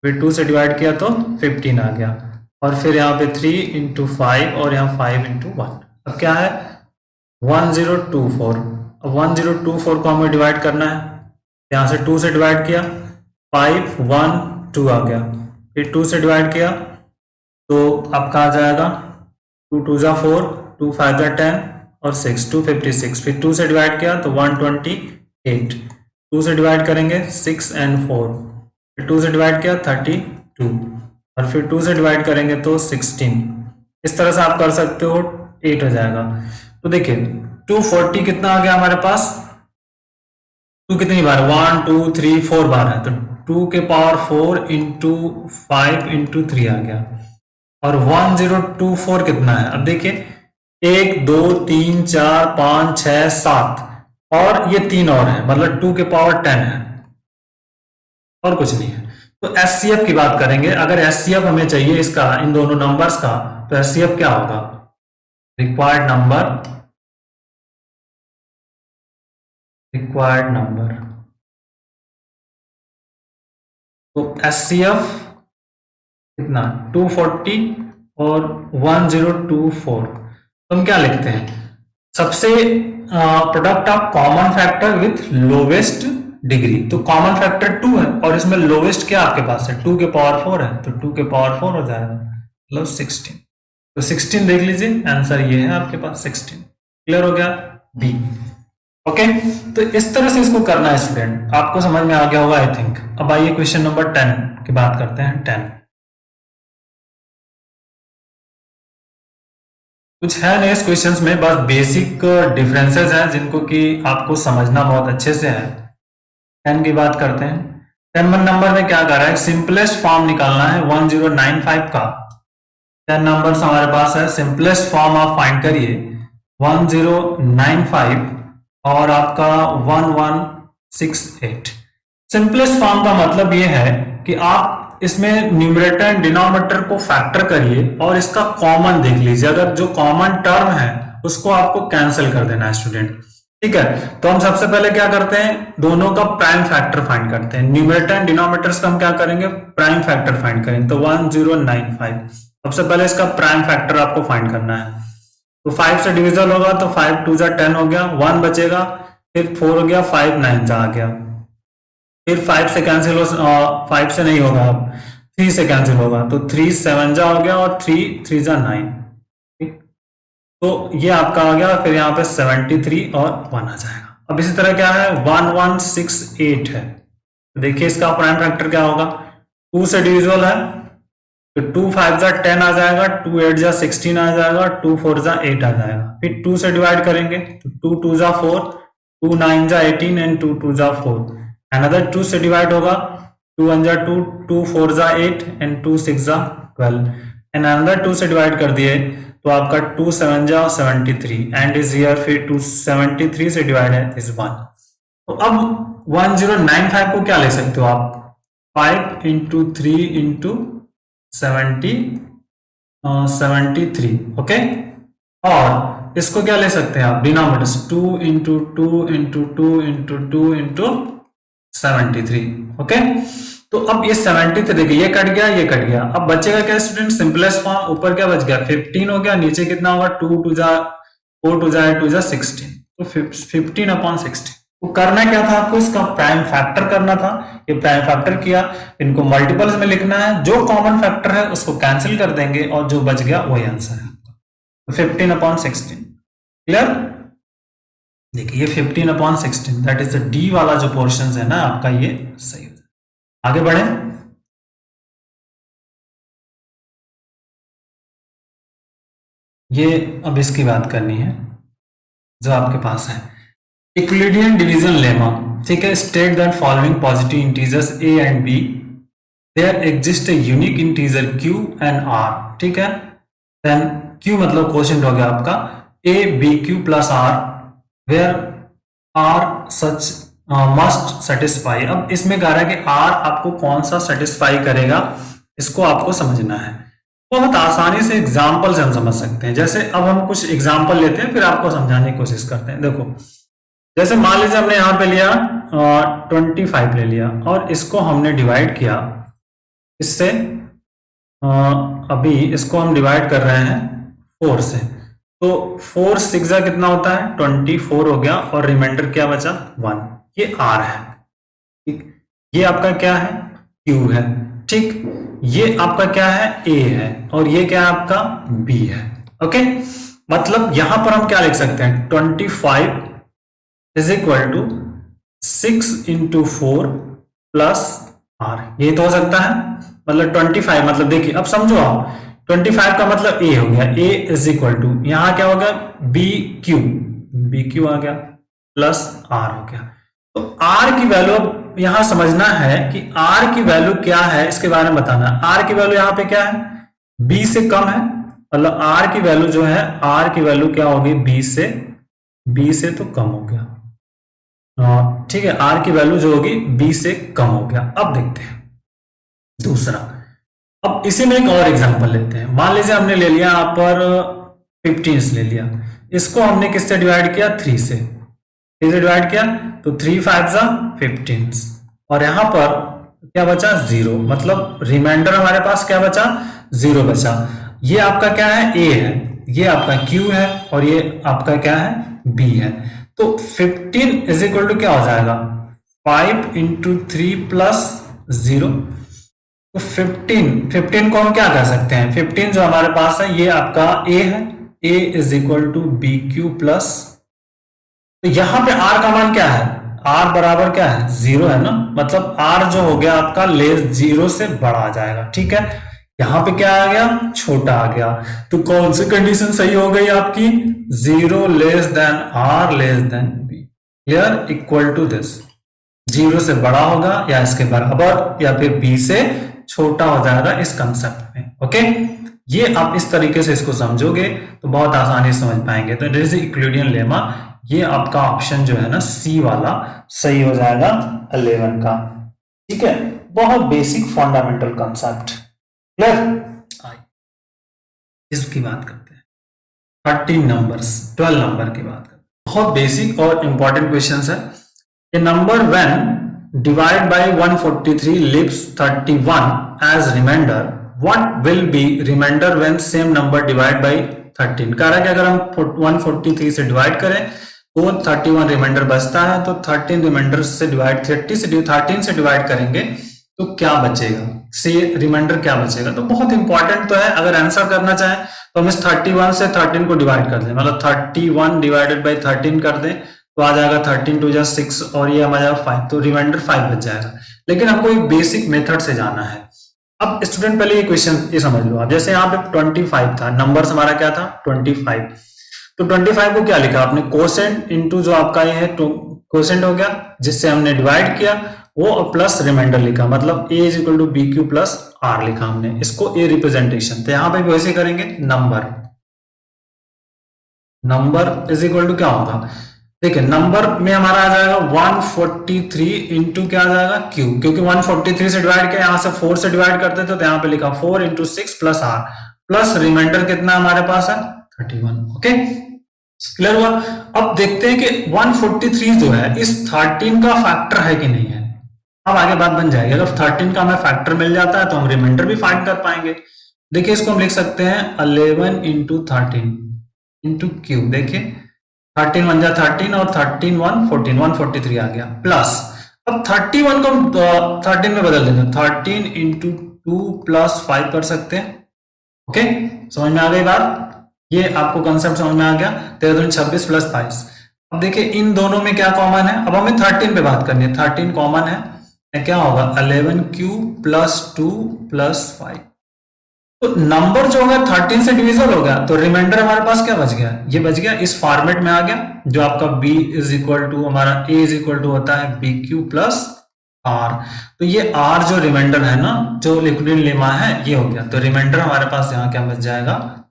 फिर 2 से डिवाइड किया तो 15 आ गया, और फिर यहाँ पे 3 इंटू 5 और यहाँ 5 इंटू 1। अब क्या है 1024। अब 1024 को हमें डिवाइड करना है, यहाँ से 2 से डिवाइड किया 5 1 2 आ गया, फिर 2 से डिवाइड किया तो आपका आ जाएगा 2 2 जा 4, 2 5 जा 10 और 6 256। फिर 2 से डिवाइड किया तो 128, 2 से डिवाइड करेंगे 6 एंड 4, फिर 2 से डिवाइड किया 32 और फिर 2 से डिवाइड करेंगे तो 16। इस तरह से आप कर सकते हो, 8 हो जाएगा। तो देखिए 240 कितना आ गया हमारे पास, 2 कितनी बार 1 2 3 4 बार है, तो 2 के पावर 4 इंटू 5 इंटू 3 आ गया। और 1024 कितना है, अब देखिए 1 2 3 4 5 6 7 और ये 3 और है, मतलब 2 के पावर 10 है और कुछ नहीं है। तो एचसीएफ की बात करेंगे, अगर एचसीएफ हमें चाहिए इसका, इन दोनों नंबर्स का, तो एचसीएफ क्या होगा, रिक्वायर्ड नंबर। तो एचसीएफ कितना 240 और 1024, तो हम क्या लिखते हैं, सबसे product of common factor with lowest degree. तो कॉमन फैक्टर 2 है और इसमें लोवेस्ट क्या आपके पास है, 2 के पावर 4 है, तो 2 के पावर 4 हो जाएगा, मतलब 16। तो 16 देख लीजिए, आंसर ये है आपके पास 16। क्लियर हो गया बी। ओके, तो इस तरह से इसको करना है स्टूडेंट, आपको समझ में आ गया होगा आई थिंक। अब आइए क्वेश्चन नंबर 10 की बात करते हैं। 10 कुछ है नहीं इस क्वेश्चंस में, बस बेसिक डिफरेंसेस हैं जिनको कि आपको समझना बहुत अच्छे से है। 10 की बात करते हैं। 10 नंबर में क्या कर रहा है, सिंपलेस्ट फॉर्म निकालना है 1095 का। 10 नंबर हमारे पास है, सिंपलेस्ट फॉर्म आप फाइंड करिए 1095 और आपका 1168। सिंपलेस्ट फॉर्म का मतलब ये है कि आप इसमें न्यूमरेटर एंड डिनोमिनेटर को फैक्टर करिए और इसका कॉमन देख लीजिए, अगर जो कॉमन टर्म है उसको आपको कैंसिल कर देना है स्टूडेंट, ठीक है। तो हम सबसे पहले क्या करते हैं, दोनों का प्राइम फैक्टर फाइंड करते हैं। न्यूमरेटर एंड डिनोमिनेटर्स का हम क्या करेंगे, प्राइम फैक्टर फाइंड करेंगे। तो 1095 सबसे पहले इसका प्राइम फैक्टर आपको फाइंड करना है। तो 5 से डिविजल होगा तो 5 2 जा 10 हो गया, 1 बचेगा, फिर 4 हो गया, 5 9 जा आ गया, फिर 5 से कैंसिल हो, 5 से नहीं होगा, अब 3 से कैंसिल होगा, तो 3 7 जा हो गया और 3 3 जा 9, ठीक। तो ये आपका आ गया, फिर यहाँ पे 73 और 1 आ जाएगा। अब इसी तरह क्या है 1168 है, तो देखिए इसका प्राइम फैक्टर क्या होगा, 2 से डिविजिबल है तो 2 5 जा 10 आ जाएगा, 2 8 जा 16 आ जाएगा, 2 4 जा 8 आ जाएगा। फिर 2 से डिवाइड करेंगे तो 2 2 जा 4, 2 9 जा 18 एंड 2 2 जा 4। अनदर 2 से डिवाइड होगा, 2 1 जा 2, 2 4 जा 8 एंड 2 6 जा 12 एंड अनदर 2 से डिवाइड कर दिए तो आपका 2 7 जा 73 एंड इज हियर, फिर 273 से डिवाइड है इज 1। तो अब 1095 को क्या ले सकते हो आप, 5 इंटू 3 इंटू 73, ओके। और इसको क्या ले सकते हैं आप, denominators 2 into 2 into 2 into 2 into 73, okay. तो अब ये 73 देखिए, ये कट गया, ये कट गया, अब बचेगा क्या स्टूडेंट, सिंपलेस्ट फॉर्म। ऊपर क्या बच गया 15 हो गया, नीचे कितना होगा 2 2 जा 4 2 जा 8 2 जा 16, तो 15/16। तो करना क्या था आपको, इसका प्राइम फैक्टर करना था, ये प्राइम फैक्टर किया, इनको मल्टीपल्स में लिखना है, जो कॉमन फैक्टर है उसको कैंसिल कर देंगे और जो बच गया वही आंसर है आपका, तो 15/16। क्लियर, देखिए ये 15/16 दैट इज द डी वाला जो पोर्शन है ना आपका, ये सही हो जाए। आगे बढ़े। ये अब इसकी बात करनी है जो आपके पास है, यूक्लिडियन डिवीजन लेमा, ठीक है। State that following positive integers a and b there exist a unique integer q and r, ठीक है। देन q मतलब क्वोशंट हो गया आपका a b q plus r where r such must satisfy. अब इसमें कह रहा है कि r आपको कौन सा सेटिस्फाई करेगा, इसको आपको समझना है। बहुत आसानी से एग्जाम्पल से हम समझ सकते हैं। जैसे अब हम कुछ एग्जाम्पल लेते हैं फिर आपको समझाने की कोशिश करते हैं। देखो जैसे मान लीजिए हमने यहाँ पे लिया 25 ले लिया और इसको हमने डिवाइड किया इससे, अभी इसको हम डिवाइड कर रहे हैं 4 से, तो 4 6 कितना होता है 24 हो गया और रिमाइंडर क्या बचा 1, ये r है, ठीक। ये आपका क्या है q है, ठीक। ये आपका क्या है a है और ये क्या है आपका b है, ओके। मतलब यहां पर हम क्या लिख सकते हैं 25 is equal to 6 into 4 plus r, ये तो हो सकता है। मतलब 25 मतलब देखिए अब समझो आप 25 का मतलब a हो गया, a इज इक्वल टू यहां क्या हो गया बी क्यू आ गया प्लस r हो गया। तो r की वैल्यू अब यहां समझना है कि r की वैल्यू क्या है, इसके बारे में बताना है। r की वैल्यू यहां पे क्या है b से कम है, मतलब r की वैल्यू जो है r की वैल्यू क्या होगी b से तो कम हो गया, ठीक है। r की वैल्यू जो होगी b से कम हो गया। अब देखते हैं दूसरा, अब इसी में एक और एग्जांपल लेते हैं। मान लीजिए हमने ले लिया यहाँ पर 15 ले लिया, इसको हमने किससे डिवाइड किया 3 से डिवाइड किया, तो 3 5 15 और यहां पर क्या बचा 0, मतलब रिमाइंडर हमारे पास क्या बचा 0 बचा। ये आपका क्या है a है, ये आपका q है और ये आपका क्या है b है। तो 15 इज इक्वल टू क्या हो जाएगा 5 इंटू 3 प्लस 0। तो 15 को हम क्या कर सकते हैं, 15 जो हमारे पास है ये आपका a है, a is equal to B Q plus, तो यहां पे r का मान क्या है r बराबर क्या है 0 है ना, मतलब r जो हो गया आपका लेस 0 से बड़ा आ जाएगा, ठीक है। यहां पे क्या आ गया छोटा आ गया, तो कौन सी कंडीशन सही हो गई आपकी 0 less than r less than b, clear, equal to this, 0 से बड़ा होगा या इसके बराबर या फिर b से छोटा हो जाएगा इस कंसेप्ट में, ओके। ये आप इस तरीके से इसको समझोगे तो बहुत आसानी से समझ पाएंगे। तो दिस इज यूक्लिडियन लेमा, ये आपका ऑप्शन जो है ना सी वाला सही हो जाएगा 11 का, ठीक है। बहुत बेसिक फंडामेंटल कंसेप्ट, क्लियर। इसकी बात करते हैं 13 नंबर्स 12 नंबर की बात करते हैं। बहुत बेसिक और इंपॉर्टेंट क्वेश्चन है। ए number when divide by 143 leaves 31 as remainder, what will be remainder when same number divide by 13। कह रहा है कि अगर हम 143 से डिवाइड करें तो 31 रिमाइंडर बचता है, तो 13 रिमाइंडर से डिवाइड 13 से डिवाइड करेंगे तो क्या बचेगा, से रिमाइंडर क्या बचेगा। तो बहुत इंपॉर्टेंट तो है, अगर आंसर करना चाहें तो हम इस 31 से 13 को डिवाइड कर दें, मतलब 31 डिवाइडेड बाई 13 कर दें तो आ जाएगा 13 2 6 और ये आ जाएगा 5, तो रिमाइंडर 5 बच जाएगा। लेकिन हमको एक बेसिक मेथड से जाना है। अब स्टूडेंट पहले ये क्वेश्चन ये समझ लो आप, जैसे यहाँ पे 25 था, नंबर्स हमारा क्या था 25, तो 25 को क्या लिखा आपने कोसेंट इनटू जो आपका ये है कोसेंट हो गया जिससे हमने डिवाइड किया वो प्लस रिमाइंडर लिखा, मतलब a is equal to B Q plus R लिखा हमने, इसको ए रिप्रेजेंटेशन। तो यहाँ पे भी वैसे करेंगे, नंबर इज इक्वल टू क्या होगा, देखिए नंबर में हमारा आ जाएगा 143 इंटू क्या आ जाएगा क्यू, क्योंकि 143 से डिवाइड किया, यहां से 4 से डिवाइड करते थे तो यहाँ पे लिखा 4 into 6 plus R, plus reminder कितना हमारे पास है 31, ओके क्लियर हुआ। अब देखते हैं कि 143 जो है इस 13 का फैक्टर है कि नहीं है। अब आगे बात बन जाएगी, अगर 13 का हमें फैक्टर मिल जाता है तो हम रिमाइंडर भी फाइंड कर पाएंगे। देखिए इसको हम लिख सकते हैं 11 इंटू 13 इंटू क्यू, देखिए 13 1 जा 13 और 13 1 14 143 आ गया, प्लस अब 31 को हम 13 में बदल देते हैं, 13 इंटू 2 प्लस 5 कर सकते हैं, ओके समझ में आ गई बात, ये आपको कंसेप्ट समझ में आ गया। 13 26 प्लस 22। अब देखिए इन दोनों में क्या कॉमन है, अब हमें 13 पे बात करनी है, 13 कॉमन है, क्या होगा 11 क्यू प्लस 2 प्लस 5, तो नंबर जो होगा 13 से डिविजल होगा, तो रिमाइंडर हमारे पास क्या बच गया, ये बच गया, इस फॉर्मेट में आ गया, जो आपका b इज इक्वल टू हमारा a इज इक्वल टू होता है बी क्यू प्लस r। तो ये r जो रिमाइंडर है ना, जो यूक्लिडियन लेमा है, ये हो गया। तो रिमाइंडर हमारे पास यहाँ क्या बच जाएगा,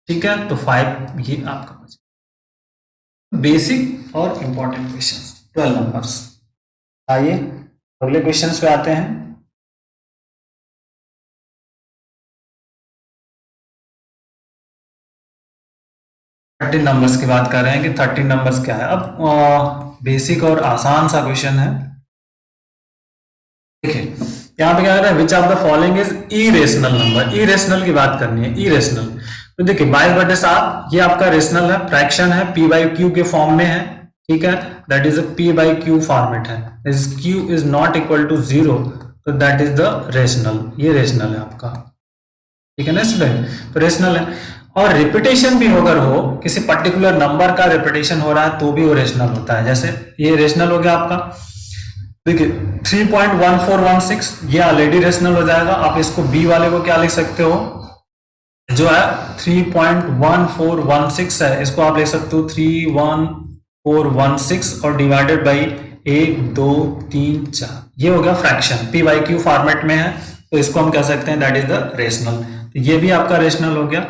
ठीक है, तो 5 ये आपका बच गया। बेसिक और इंपॉर्टेंट क्वेश्चन 12 नंबर्स। आइए अगले क्वेश्चंस पे आते हैं। 13 नंबर्स की बात कर रहे हैं कि 13 नंबर्स क्या है। अब बेसिक और आसान सा क्वेश्चन है। देखिए यहाँ पे क्या कर रहा है, विच of the following is irrational number. Irrational की बात करनी है, इरेशनल। तो देखिए 22/7 ये आपका रेशनल है, फ्रैक्शन है, p बाई क्यू के फॉर्म में है, ठीक है, that is a p by Q format है। Is q is not equal to 0, तो दैट इज द रेशनल, ये रेशनल है आपका, ठीक है ना स्टूडेंट। तो रेशनल है, और रिपीटेशन भी अगर हो, किसी पर्टिकुलर नंबर का रिपीटेशन हो रहा है तो भी वो रेशनल होता है। जैसे ये रेशनल हो गया आपका, देखिए 3.1416 ये ऑलरेडी रेशनल हो जाएगा। आप इसको बी वाले को क्या लिख सकते हो, जो है 3.1416 है, इसको आप लिख सकते हो 31416 और डिवाइडेड बाई 1 2 3 4, ये हो गया fraction, P by Q format में है, तो इसको हम कह सकते हैं दैट इज द रेशनल। तो ये भी आपका रेशनल हो गया।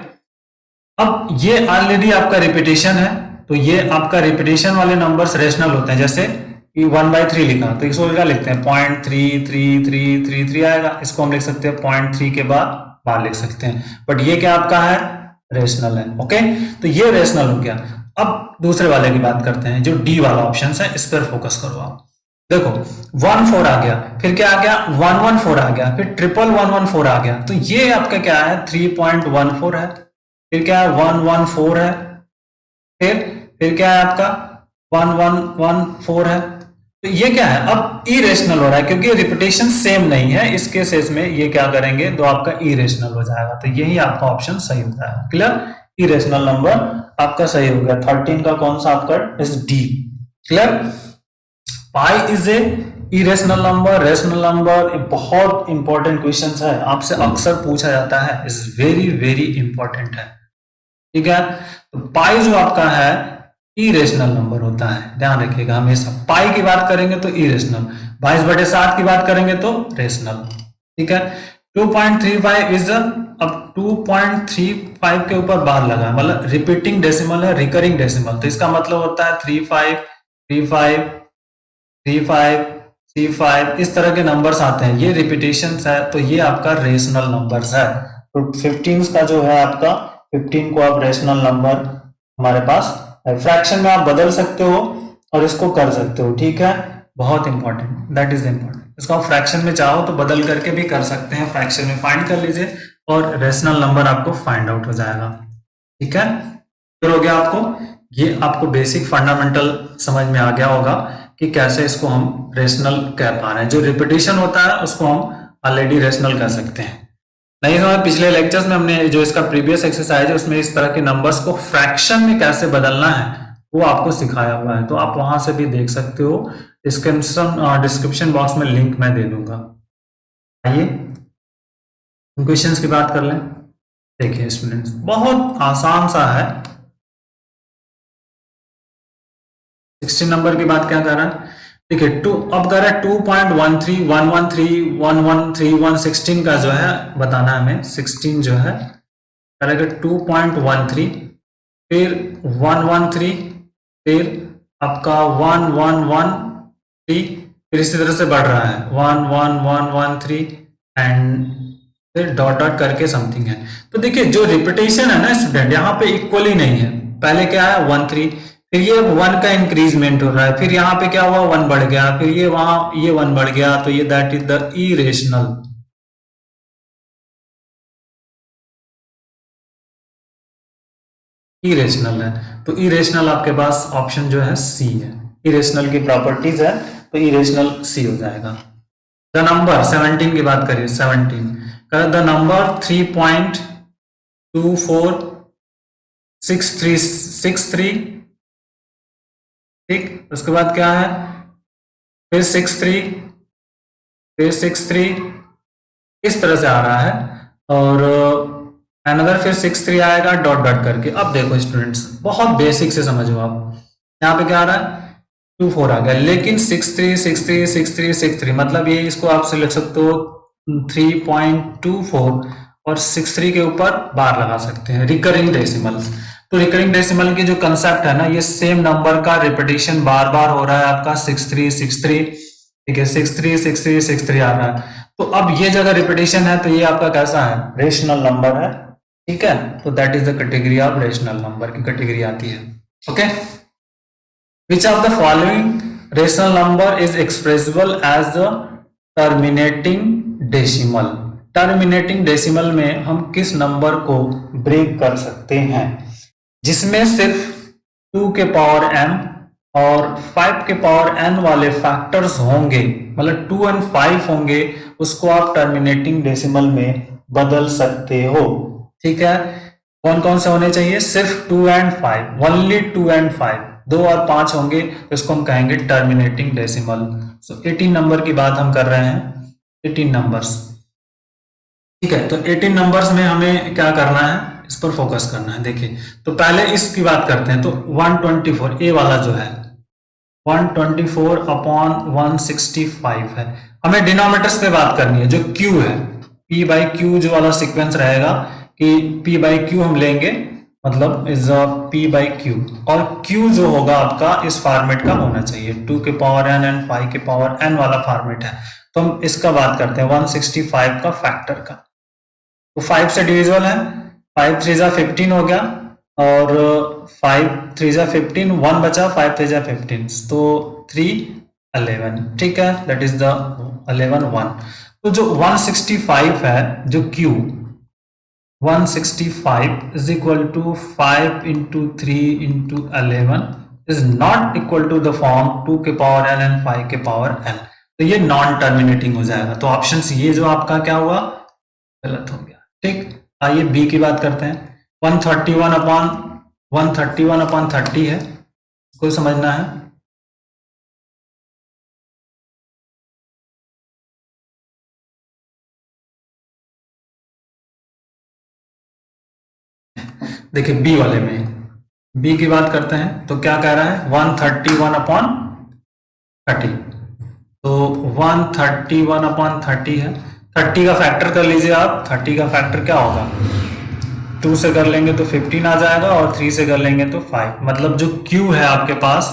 अब ये ऑलरेडी आपका रिपीटेशन है, तो ये आपका रिपीटेशन वाले नंबर्स रेशनल होते हैं। जैसे 1/3 लिखा, तो इसको क्या लिखते हैं 0.333333 आएगा, इसको हम लिख सकते हैं 0.3 के बाद बार लिख सकते हैं, बट ये क्या आपका है, रेशनल है। ओके, तो ये रेशनल हो गया। अब दूसरे वाले की बात करते हैं, जो डी वाला ऑप्शन है, इस पर फोकस करो आप। देखो 14 आ गया, फिर क्या आ गया 114 आ गया, फिर 11114 आ गया, तो ये आपका क्या है 3.14 है, फिर क्या है 114 है, फिर क्या है आपका 1114 है। तो ये क्या है, अब इरेशनल हो रहा है, क्योंकि रिपीटेशन सेम नहीं है, इस केसेस में ये क्या करेंगे, तो आपका इरेशनल हो जाएगा। तो यही आपका ऑप्शन सही होता है। क्लियर, इरेशनल नंबर आपका सही हो गया। 13 का कौन सा आपका is D. Clear, pi is a irrational number, rational number, बहुत इंपॉर्टेंट क्वेश्चन है, आपसे अक्सर पूछा जाता है, इज वेरी वेरी इंपॉर्टेंट है, ठीक है। तो पाई जो आपका है इरेशनल नंबर होता है, ध्यान रखिएगा हमेशा। पाई की बात करेंगे तो इरेशनल, 22/7 की बात करेंगे तो रेशनल, ठीक है। 2.35 इज अब 2.35 के ऊपर बार लगा, मतलब रिपीटिंग डेसिमल है, रिकरिंग डेसिमल, तो इसका मतलब होता है 35 35 35 35 इस तरह के नंबर्स आते हैं, ये रिपीटेशन है, तो ये आपका रेशनल नंबर्स है। तो 15 का जो है आपका 15 को आप रेशनल नंबर हमारे पास, फ्रैक्शन में आप बदल सकते हो और इसको कर सकते हो, ठीक है, बहुत इंपॉर्टेंट, दैट इज इंपॉर्टेंट। इसको आप फ्रैक्शन में चाहो तो बदल करके भी कर सकते हैं, फ्रैक्शन में फाइंड कर लीजिए और रेशनल नंबर आपको फाइंड आउट हो जाएगा, ठीक है। फिर हो गया आपको, ये आपको बेसिक फंडामेंटल समझ में आ गया होगा कि कैसे इसको हम रेशनल कह पा रहे हैं। जो रिपीटेशन होता है उसको हम ऑलरेडी रेशनल कह सकते हैं। नहीं समझ, पिछले लेक्चर्स में हमने जो इसका प्रीवियस एक्सरसाइज है उसमें इस तरह के नंबर्स को फ्रैक्शन में कैसे बदलना है वो आपको सिखाया हुआ है, तो आप वहां से भी देख सकते हो। डिस्क्रिप्शन बॉक्स में लिंक मैं दे दूंगा। आइए क्वेश्चंस की बात कर लें। देखिए स्टूडेंट्स, बहुत आसान सा है। 16 नंबर की बात क्या कर रहा है, देखिए अब कर रहा है 2.13 113 113 116 का जो है बताना है हमें। 16 जो है करेगा 2.13, फिर 113, फिर आपका 1113, फिर इसी तरह से बढ़ रहा है 11113 एंड फिर डॉट डॉट करके समथिंग है। तो देखिए जो रिपीटेशन है ना स्टूडेंट, यहाँ पे इक्वली नहीं है। पहले क्या है 13, फिर ये 1 का इंक्रीजमेंट हो रहा है, फिर यहाँ पे क्या हुआ 1 बढ़ गया, फिर ये वहां ये 1 बढ़ गया, तो ये that is the irrational. Irrational है, तो इरेशनल आपके पास ऑप्शन जो है सी है। इरेशनल की प्रॉपर्टीज है, तो इरेशनल सी हो जाएगा। द नंबर 17 की बात करिए, 17 द नंबर 3.246363, ठीक, उसके बाद क्या है, फिर 63, फिर 63, इस तरह से आ रहा है। और अनदर फिर 6 3 आएगा डॉट डॉट करके। अब देखो स्टूडेंट्स, बहुत बेसिक से समझो आप, यहाँ पे क्या आ रहा है 2 4 आ गया, लेकिन 6 3 6 3 6 3 6 3 मतलब ये इसको आप लिख सकते हो 3.24 और 6 3 के ऊपर बार लगा सकते हैं, रिकरिंग डेसिमल। तो रिकरिंग डेसिमल की जो कंसेप्ट है ना, ये सेम नंबर का रिपीटिशन बार बार हो रहा है आपका 6 3 6 3, ठीक है 6 3 6 3 6 3 आ रहा है। तो अब ये जगह रिपीटिशन है तो ये आपका कैसा है, रेशनल नंबर है, ठीक है। तो that is the category of rational number की कैटेगरी आती है। Okay, which of the following rational number is expressible as the terminating decimal. Terminating decimal में हम किस नंबर को ब्रेक कर सकते हैं जिसमें सिर्फ 2 के पावर m और 5 के पावर n वाले फैक्टर्स होंगे, मतलब 2 और 5 होंगे, उसको आप टर्मिनेटिंग डेसिमल में बदल सकते हो, ठीक है। कौन कौन से होने चाहिए, सिर्फ 2 और 5, ओनली 2 और 5, 2 और 5 होंगे तो इसको हम कहेंगे टर्मिनेटिंग डेसिमल। सो 18 नंबर की बात हम कर रहे हैं, 18 नंबर्स, ठीक है। तो 18 नंबर्स में हमें क्या करना है, इस पर फोकस करना है। देखिए, तो पहले इसकी बात करते हैं। तो 124 ए वाला जो है 124 अपॉन 165 है। हमें डिनोमिनेटर्स पे बात करनी है, जो Q है, P बाई क्यू जो वाला सीक्वेंस रहेगा कि P बाई क्यू हम लेंगे, मतलब इज P बाई क्यू, और Q जो होगा आपका इस फॉर्मेट का होना चाहिए, 2 के पावर n एंड 5 के पावर n वाला फॉर्मेट है। तो हम इसका बात करते हैं 165 का फैक्टर का। तो 5 से डिविजिबल है, 5 3 जा 15 हो गया, और 5 3 जा 15, 1 बचा, 5 3 जा 15, तो 3 11, ठीक है, दैट इज द 11 1। तो जो 165 है, जो Q 165 is equal to 5 into 3 into 11 is not equal to the form 2 के पावर n एंड 5 के पावर n। तो ये नॉन टर्मिनेटिंग हो जाएगा। तो ऑप्शन ये जो आपका क्या हुआ, गलत हो गया, ठीक। आइए बी की बात करते हैं। 131 अपॉन 30 है, कोई समझना है। देखिए बी वाले में, बी की बात करते हैं तो क्या कह रहा है 131 अपॉन 30। तो 131 अपॉन 30 है, 30 का फैक्टर कर लीजिए आप। 30 का फैक्टर क्या होगा, 2 से कर लेंगे तो 15 आ जाएगा, और 3 से कर लेंगे तो 5। मतलब जो Q है आपके पास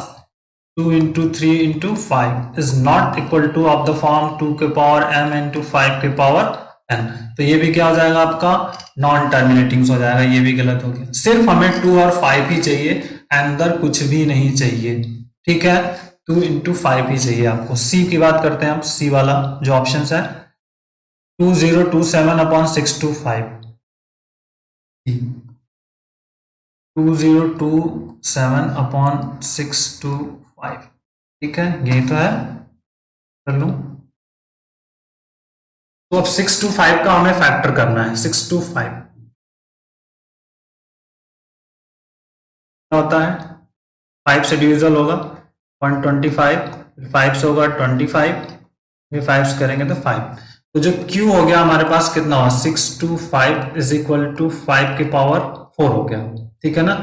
2 into 3 into 5 is not equal two of the form 2 के पावर m इंटू 5 के पावर n। तो ये भी क्या हो जाएगा आपका, नॉन टर्मिनेटिंग हो जाएगा, ये भी गलत हो गया। सिर्फ हमें 2 और 5 ही चाहिए, अंदर कुछ भी नहीं चाहिए, ठीक है। 2 इंटू 5 ही चाहिए आपको। सी की बात करते हैं आप, सी वाला जो ऑप्शन है 2027 अपॉन 625, 2027 अपॉन 625, ठीक है, यही तो है, कर लूं। तो अब 625 का हमें फैक्टर करना है। 625 क्या होता है, 5 से डिविजल होगा 125, 5 से होगा 25, फिर 5 से करेंगे तो 5। तो जो Q हो गया हमारे पास कितना हुआ, 625 इज इक्वल टू 5 के पावर 4 हो गया, ठीक है ना।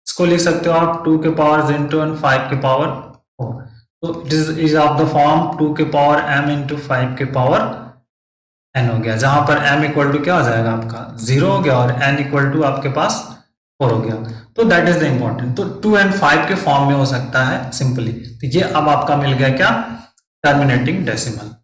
इसको लिख सकते हो आप 2 के पावर इंटू 5 के पावर 4। तो it is of the form 2 के पावर m इंटू 5 के पावर n हो गया, जहां पर m इक्वल टू क्या हो जाएगा आपका 0 हो गया, और n इक्वल टू आपके पास 4 हो गया। तो दैट इज द इंपॉर्टेंट। तो 2 और 5 के फॉर्म में हो सकता है सिंपली। तो ये अब आपका मिल गया क्या, टर्मिनेटिंग डेसिमल,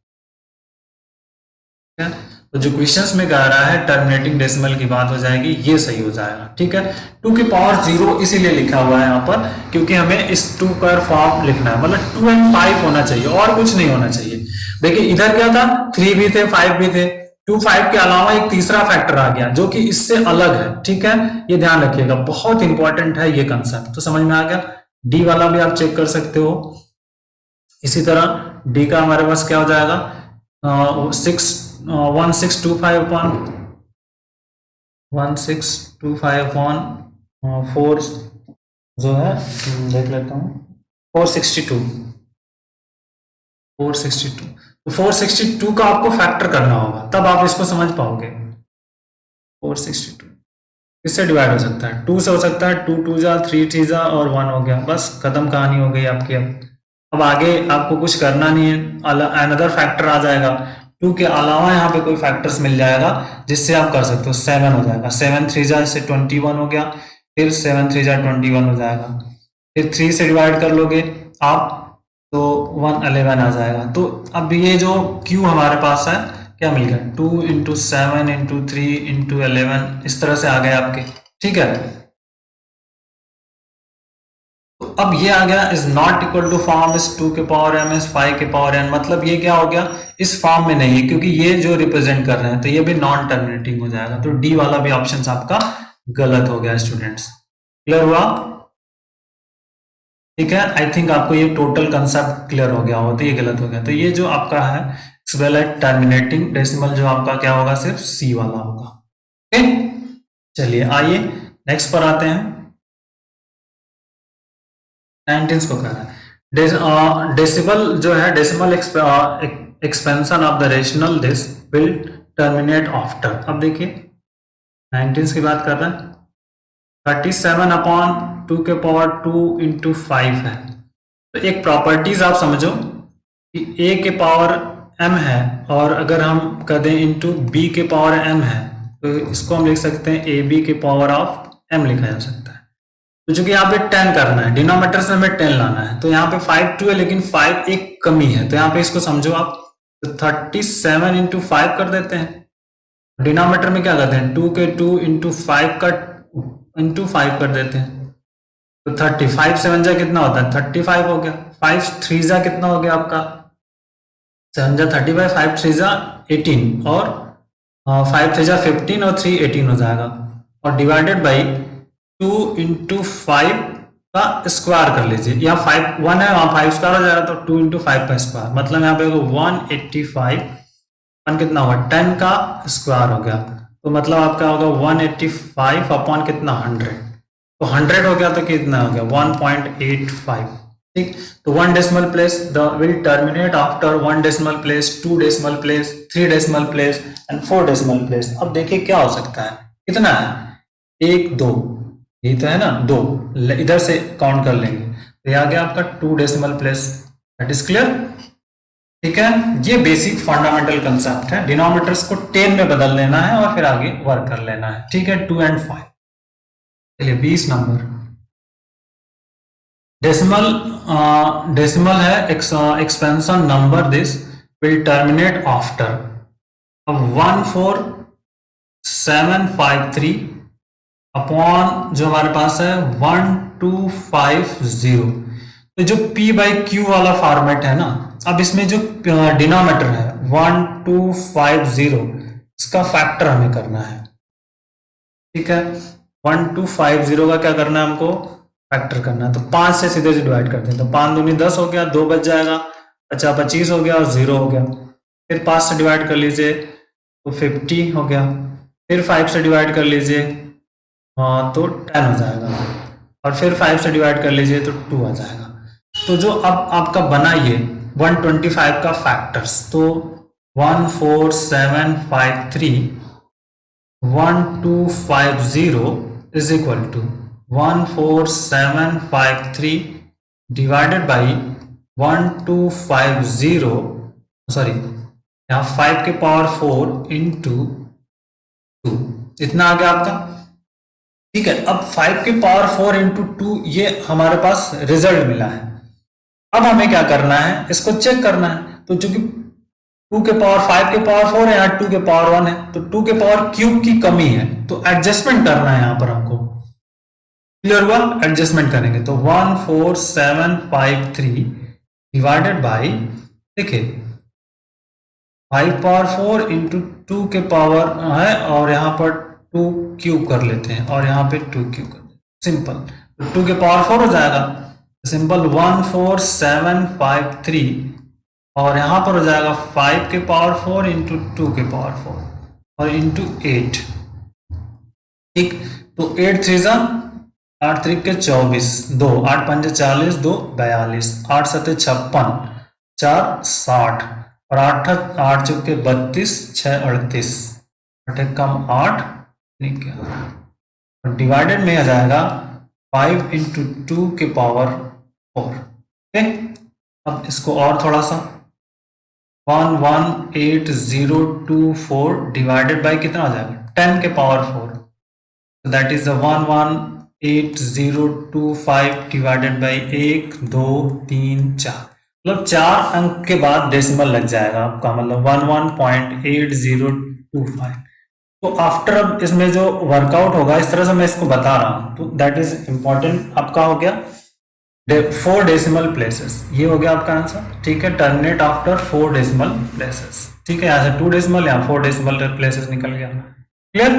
ठीक है। तो जो क्वेश्चंस में कह रहा है टर्मिनेटिंग डेसिमल की बात हो जाएगी, ये सही हो जाएगा, ठीक है। 2 की पावर 0 इसीलिए लिखा हुआ है यहाँ पर क्योंकि हमें इस 2 का फॉर्म लिखना है, मतलब 2 और 5 होना चाहिए और कुछ नहीं होना चाहिए। देखिए इधर क्या था, 3 भी थे 5 भी थे, 2 5 के अलावा एक तीसरा फैक्टर आ गया जो कि इससे अलग है, ठीक है। ये ध्यान रखिएगा, बहुत इंपॉर्टेंट है ये कंसेप्ट। तो समझ में आ गया। डी वाला भी आप चेक कर सकते हो। इसी तरह डी का हमारे पास क्या हो जाएगा, 1625 अपॉन 1625 अपॉन 4 जो है, देख लेता हूँ, 462। तो 462 का आपको फैक्टर करना होगा, तब आप इसको समझ पाओगे। 462 इससे डिवाइड हो सकता है, 2 से हो सकता है, 2 2 जा 3 3 जा और 1 हो गया, बस खत्म कहानी हो गई आपकी। अब आगे आपको कुछ करना नहीं है, अनदर फैक्टर आ जाएगा, 2 के अलावा यहाँ पे कोई फैक्टर्स मिल जाएगा जिससे आप कर सकते हो, 7 हो जाएगा, 7 3 जा से 21 हो गया, फिर 7 3 जा 21 हो जाएगा, फिर 3 से डिवाइड कर लोगे आप तो 111 आ जाएगा। तो अब ये जो Q हमारे पास है क्या मिल गया, 2 इंटू 7 इंटू 3 इंटू 11 इस तरह से आ गए आपके, ठीक है। तो अब ये आ गया is not equal to form is 2 के पावर m इज 5 के पावर n, मतलब ये क्या हो गया, इस फॉर्म में नहीं है क्योंकि ये जो रिप्रेजेंट कर रहे हैं, तो ये भी नॉन टर्मिनेटिंग हो जाएगा, तो डी वाला भी ऑप्शन आपका गलत हो गया स्टूडेंट्स। क्लियर हुआ, ठीक है। आई थिंक आपको ये टोटल कंसेप्ट क्लियर हो गया हो, तो ये गलत हो गया, तो ये जो आपका है टर्मिनेटिंग डेसिमल जो आपका क्या होगा, सिर्फ सी वाला होगा। ओके, चलिए आइए नेक्स्ट पर आते हैं। 19 को कह रहा है डेसिमल जो है, decimal expansion of the rational this will terminate after. अब देखिए 19 की बात कर रहा है, 37 अपॉन 2 के पावर 2 इंटू 5 है। तो एक प्रॉपर्टीज आप समझो कि a के पावर m है और अगर हम कर दें इंटू b के पावर m है, तो इसको हम लिख सकते हैं ए बी के पावर ऑफ m लिखा जा सकता है। तो चूंकि यहाँ पे 10 करना है, डिनोमिनेटर से हमें 10 लाना है, तो यहाँ पे 5 2 है लेकिन 5 एक कमी है, तो यहाँ पे इसको समझो आप, तो 37 इंटू 5 कर देते हैं, डिनोमिनेटर में क्या करते हैं 2 के 2 इंटू 5 का इंटू 5 कर देते हैं, तो 35 7 जा कितना होता है 35 हो गया, 5 3 जा कितना हो गया आपका 7 जा 35, 5 3 जा 18 और 5 3 जा 15 और 3 18 हो जाएगा, और डिवाइडेड बाई 2 इंटू 5 का स्क्वायर कर लीजिए, यहाँ 5 1 है वहां 5 स्क्वायर हो जाएगा, तो 2 इंटू 5 का स्क्वायर, मतलब यहाँ पे 185, 1 कितना होगा 10 का स्क्वायर हो गया, तो मतलब आपका होगा 185 अपॉन कितना 100, तो 100 हो गया तो कितना हो गया 1.85, ठीक। तो 1 decimal place the will terminate after 1 decimal place, 2 decimal place, 3 decimal place and 4 decimal place. अब देखिए क्या हो सकता है, कितना है 1 2, ये तो है ना 2, इधर से काउंट कर लेंगे, तो ये आ गया आपका 2 decimal place. That is clear, ठीक है। ये बेसिक फंडामेंटल कंसेप्ट है, डिनोमिनेटर्स को 10 में बदल लेना है और फिर आगे वर्क कर लेना है, ठीक है। 2 and 5, चलिए 20 नंबर डेसिमल है expansion number this will terminate after. अब 14753 अपॉन जो हमारे पास है 1250, तो जो P बाई Q वाला फॉर्मेट है ना, अब इसमें जो डिनोमिनेटर है 1250 इसका फैक्टर हमें करना है, ठीक है। 1250 का क्या करना है हमको, फैक्टर करना है, तो 5 से सीधे डिवाइड करते हैं, तो 5 दूनी 10 हो गया, 2 बच जाएगा, 50 25 हो गया और 0 हो गया, फिर 5 से डिवाइड कर लीजिए तो 50 हो गया, फिर 5 से डिवाइड कर लीजिए तो 10 हो जाएगा, और फिर 5 से डिवाइड कर लीजिए तो 2 आ जाएगा। तो जो अब आपका बना ये 125 का फैक्टर्स, तो 14753 1250 is equal to 14753 divided by 1250, sorry यहाँ 5 के पावर 4 इंटू 2, इतना आ गया आपका, ठीक है। अब 5 के पावर 4 इंटू 2 ये हमारे पास रिजल्ट मिला है। अब हमें क्या करना है, इसको चेक करना है, तो चूंकि 2 के पावर 5 के पावर 4 है, यहाँ 2 के पावर 1 है, तो 2 के पावर क्यूब की कमी है, तो एडजस्टमेंट करना है यहाँ पर हमको। क्लियर हुआ, एडजस्टमेंट करेंगे तो 14753 डिवाइडेड बाई, देखिए 5 पावर 4 इंटू 2 के पावर है, और यहाँ पर 2 क्यूब कर लेते हैं और यहाँ पे 2 क्यूब कर देते हैं, सिंपल, तो 2 के पावर 4 हो जाएगा, सिंपल 14753 और यहाँ पर हो जाएगा 5 के पावर 4 इंटू 2 के पावर 4 और इंटू 8, ठीक। तो 8 3 जा 8 3 के 24, 2 8 5 40, 2 42, 8 7 56, 4 60 और 8 8 चौके 32, 6 38, 8 कम 8 क्या डिवाइडेड में आ जाएगा 5 इंटू 2 के पावर 4। ओके, अब इसको और थोड़ा सा 118,024 डिवाइडेड बाई कितना आ जाएगा 10 के पावर 4, तो दैट इज 118,025 डिवाइडेड बाई 1 2 3 4, मतलब 4 अंक के बाद डेसिमल लग जाएगा आपका, मतलब 11.8025। तो आफ्टर अब इसमें जो वर्कआउट होगा इस तरह से मैं इसको बता रहा हूं, तो दैट इज इंपॉर्टेंट। आपका हो गया 4 डेसिमल प्लेसेस, ये हो गया आपका आंसर। ठीक है, टर्मिनेट आफ्टर 4 डेसिमल प्लेसेस। ठीक है, यहाँ से 2 डेसिमल या 4 डेसिमल प्लेसेस निकल गया। क्लियर?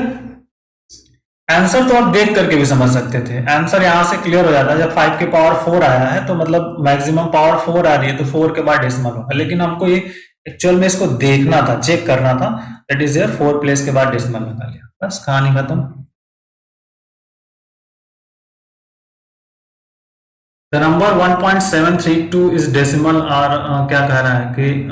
आंसर तो आप देख करके भी समझ सकते थे, आंसर यहाँ से क्लियर हो जाता है। जब 5 के पावर 4 आया है तो मतलब मैक्सिमम पावर 4 आ रही है, तो 4 के बाद डेसिमल होगा, लेकिन हमको ये एक्चुअल में इसको देखना था, चेक करना था, दैट इज 4 प्लेस के बाद डेसिमल लगा लिया, बस कहानी खत्म। द नंबर 1.732 इज डेसिमल, और क्या कह रहा है कि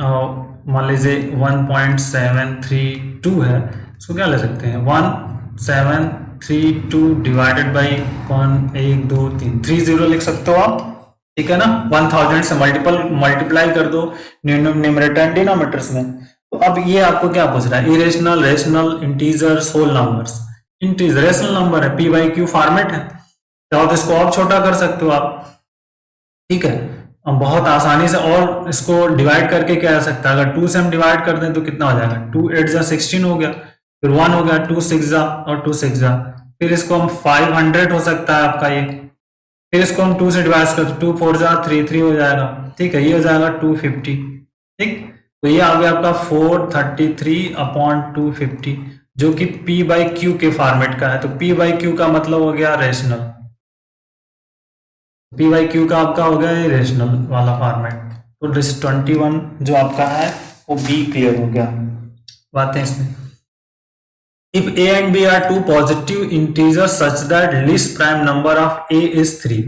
मान लीजिए 1.732 है, इसको क्या ले सकते हैं 1732 डिवाइडेड बाई 1 1 2 3 30 लिख सकते हो आप। ठीक है ना, 1000 से मल्टीप्लाई कर दो न्यूमरेटर एंड डिनोमिनेटर्स में। तो अब ये आपको क्या पूछ रहा है, irrational, rational, integers, whole numbers. Integer rational number है, पी बाई क्यू फॉर्मेट है, चाहो तो इसको और छोटा कर सकते हो आप। ठीक है, अब बहुत आसानी से और इसको डिवाइड करके क्या आ सकता है, अगर 2 से हम डिवाइड कर दें तो कितना हो जाएगा, 2 8 जा 16 हो गया, फिर 1 हो गया, 2 6 जा और 2 6 जा, फिर इसको हम 500 हो सकता है आपका ये, फिर इसको हम 2 से डिवाइड कर 2 4 जा 3 3 हो जाएगा। ठीक है, ये हो जाएगा 250। ठीक, तो ये आ गया आपका 433 अपॉन 250, जो कि पी बाई क्यू के फॉर्मेट का है। तो पी बाई क्यू का मतलब हो गया रेशनल, पी बाई क्यू का आपका हो गया ये रेशनल वाला फॉर्मेट। तो दिस 21 जो आपका है वो बी क्लियर हो गया। बातें इसमें, if a and b are two positive integers such that least prime number of a is 3,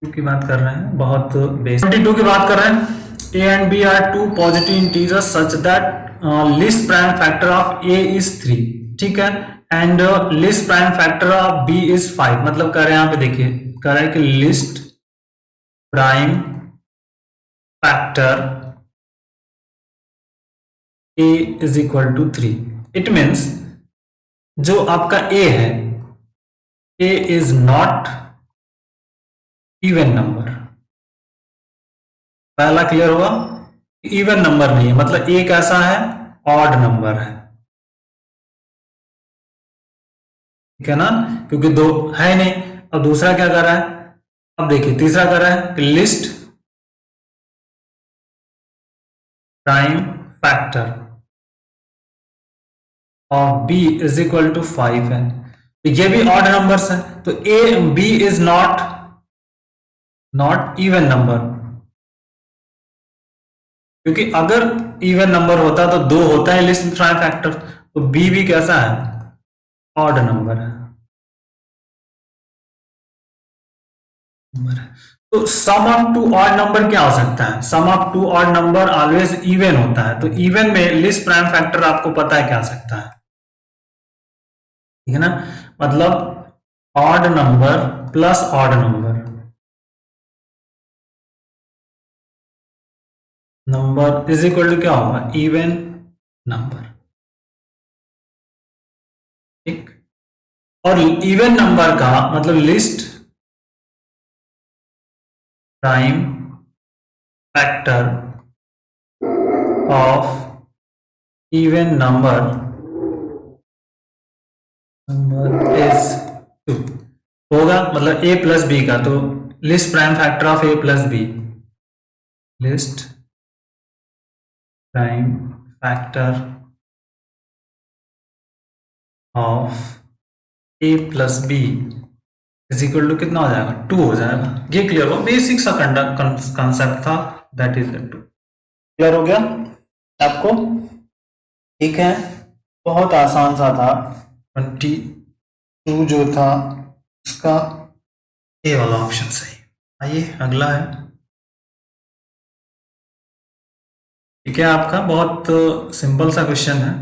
की बात कर रहे हैं, बहुत बेसिक 22 की बात कर रहे हैं। a and b are two positive integers such that least prime factor of a is 3, ठीक है, and least prime factor of b is 5, मतलब कर रहे हैं यहाँ पे देखिए, कर रहे हैं कि least prime factor a is equal to 3। It means जो आपका a है, a is not even number. पहला क्लियर हुआ, इवन नंबर नहीं है, मतलब एक ऐसा है ऑड नंबर है। ठीक है ना, क्योंकि दो है नहीं। अब दूसरा क्या कर रहा है, अब देखिए तीसरा कर रहा है कि list prime factor of b is equal to 5 है, तो ये भी ऑड नंबर्स है, तो a b is not even number, क्योंकि अगर इवन नंबर होता तो 2 होता है लिस्ट प्राइम फैक्टर, तो b भी कैसा है, ऑड नंबर है। तो sum of two odd number क्या हो सकता है, sum of two odd number always even होता है, तो इवन में लिस्ट प्राइम फैक्टर आपको पता है क्या आ सकता है, ठीक है ना, मतलब odd number plus odd number, number is equal to क्या होगा, इवन नंबर। ठीक, और इवन नंबर का मतलब list prime factor of even number is 2 होगा, मतलब a प्लस बी का, तो list prime factor of a plus B, list prime factor of a plus B is equal to कितना हो जाएगा, 2 हो जाएगा। ये क्लियर हो, बेसिक सा कंसेप्ट था, दैट इज द 2। क्लियर हो गया आपको? ठीक है, बहुत आसान सा था। 22 जो था उसका ए वाला ऑप्शन सही। आइए अगला है, ठीक है, आपका बहुत सिंपल सा क्वेश्चन है।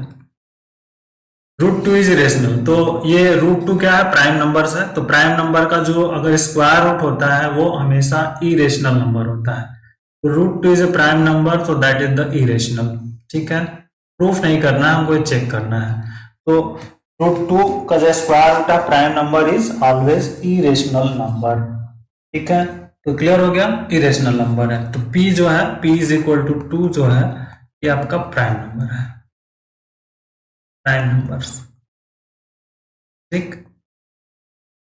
Root 2 is irrational. तो ये रूट 2 क्या है, प्राइम नंबर्स है। तो प्राइम नंबर का जो अगर स्क्वायर रूट होता है वो हमेशा इरेशनल नंबर होता है। तो root 2 is a prime number, तो दैट इज द इरेशनल। ठीक है, प्रूफ नहीं करना है हमको, चेक करना है। तो रूट 2 का जो स्क्वायर रूट है prime number is always irrational number. ठीक है, तो क्लियर हो गया, इरेशनल नंबर है। तो p जो है, p इज इक्वल टू 2 जो है, ये आपका प्राइम नंबर है, प्राइम नंबर्स। ठीक,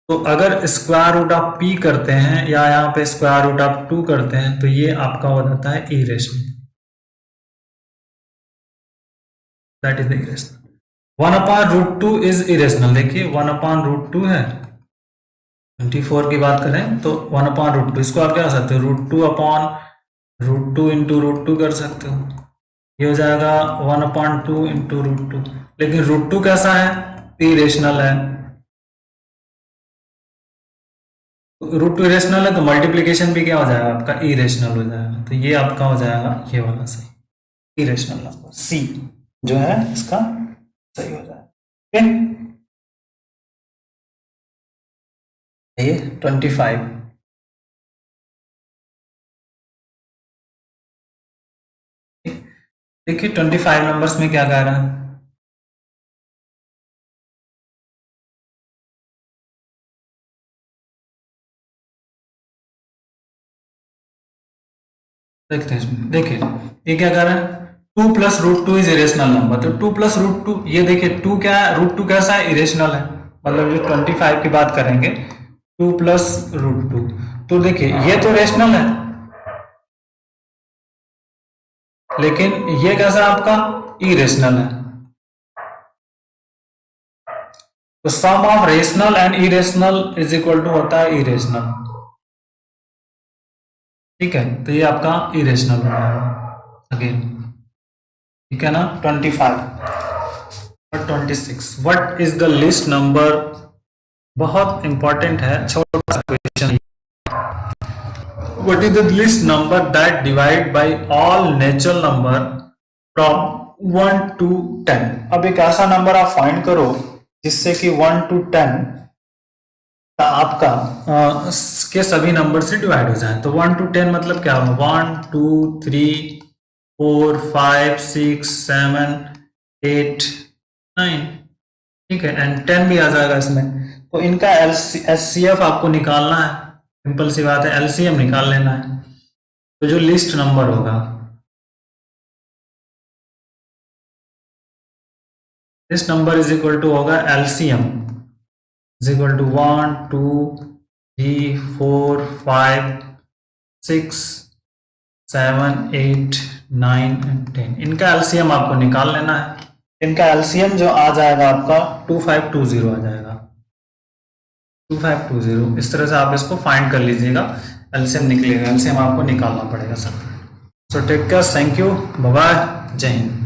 तो अगर स्क्वायर रूट ऑफ p करते हैं या यहाँ पे स्क्वायर रूट ऑफ 2 करते हैं तो ये आपका हो जाता है irrational, that is the irrational. 1/√2 is irrational. देखिए 1/√2 है, 24 की बात करें तो 1/√2, इसको आप क्या कर सकते हो, √2 इंटू √2 कर सकते हो। ये हो जाएगा 1/2 इंटू √2। लेकिन √2 कैसा है, इरेशनल है। √2 इरेशनल है तो मल्टीप्लीकेशन भी क्या हो जाएगा आपका, इरेशनल हो जाएगा। तो ये आपका हो जाएगा ये वाला सही, इरेशनल नंबर सी जो है इसका सही हो जाएगा। ये 25। देखिए 25 नंबर्स में क्या कह रहा है, देखते हैं इसमें। देखिए ये क्या कह रहा है, 2 प्लस √2 इज इरेशनल नंबर। तो 2 प्लस √2, ये देखिए 2 क्या है, √2 कैसा है, इरेशनल है। मतलब जो 25 की बात करेंगे 2 प्लस √2, तो देखिए ये तो रेशनल है, लेकिन ये कैसा है आपका, इरेशनल है। तो sum of rational and irrational is equal to होता है इरेशनल। ठीक है, तो ये आपका इरेशनल हो जाएगा अगेन। ठीक है ना, 25 और 26। What is the list number, बहुत इंपॉर्टेंट है, छोटा सा question. What is the list number that divide by all natural number from 1 to 10। अब एक ऐसा नंबर आप फाइंड करो जिससे कि 1 to 10 का आपका के सभी नंबर से डिवाइड हो जाए। तो 1 to 10 मतलब क्या होगा, 1 2 3 4 5 6 7 8 9। ठीक है, एंड 10 भी आ जाएगा इसमें। तो इनका एचसीएफ आपको निकालना है, सिंपल सी बात है, एलसीएम निकाल लेना है। तो जो लिस्ट नंबर होगा, least number is equal to होगा LCM is equal to 1 2 3 4 5 6 7 8 9 and 10। इनका एलसीएम आपको निकाल लेना है। इनका एलसीएम जो आ जाएगा आपका 2520 आ जाएगा, 2520। इस तरह से आप इसको फाइंड कर लीजिएगा, एलसीएम निकलेगा, एलसीएम आपको निकालना पड़ेगा सब। So take care, thank you, bye bye, जय हिंद।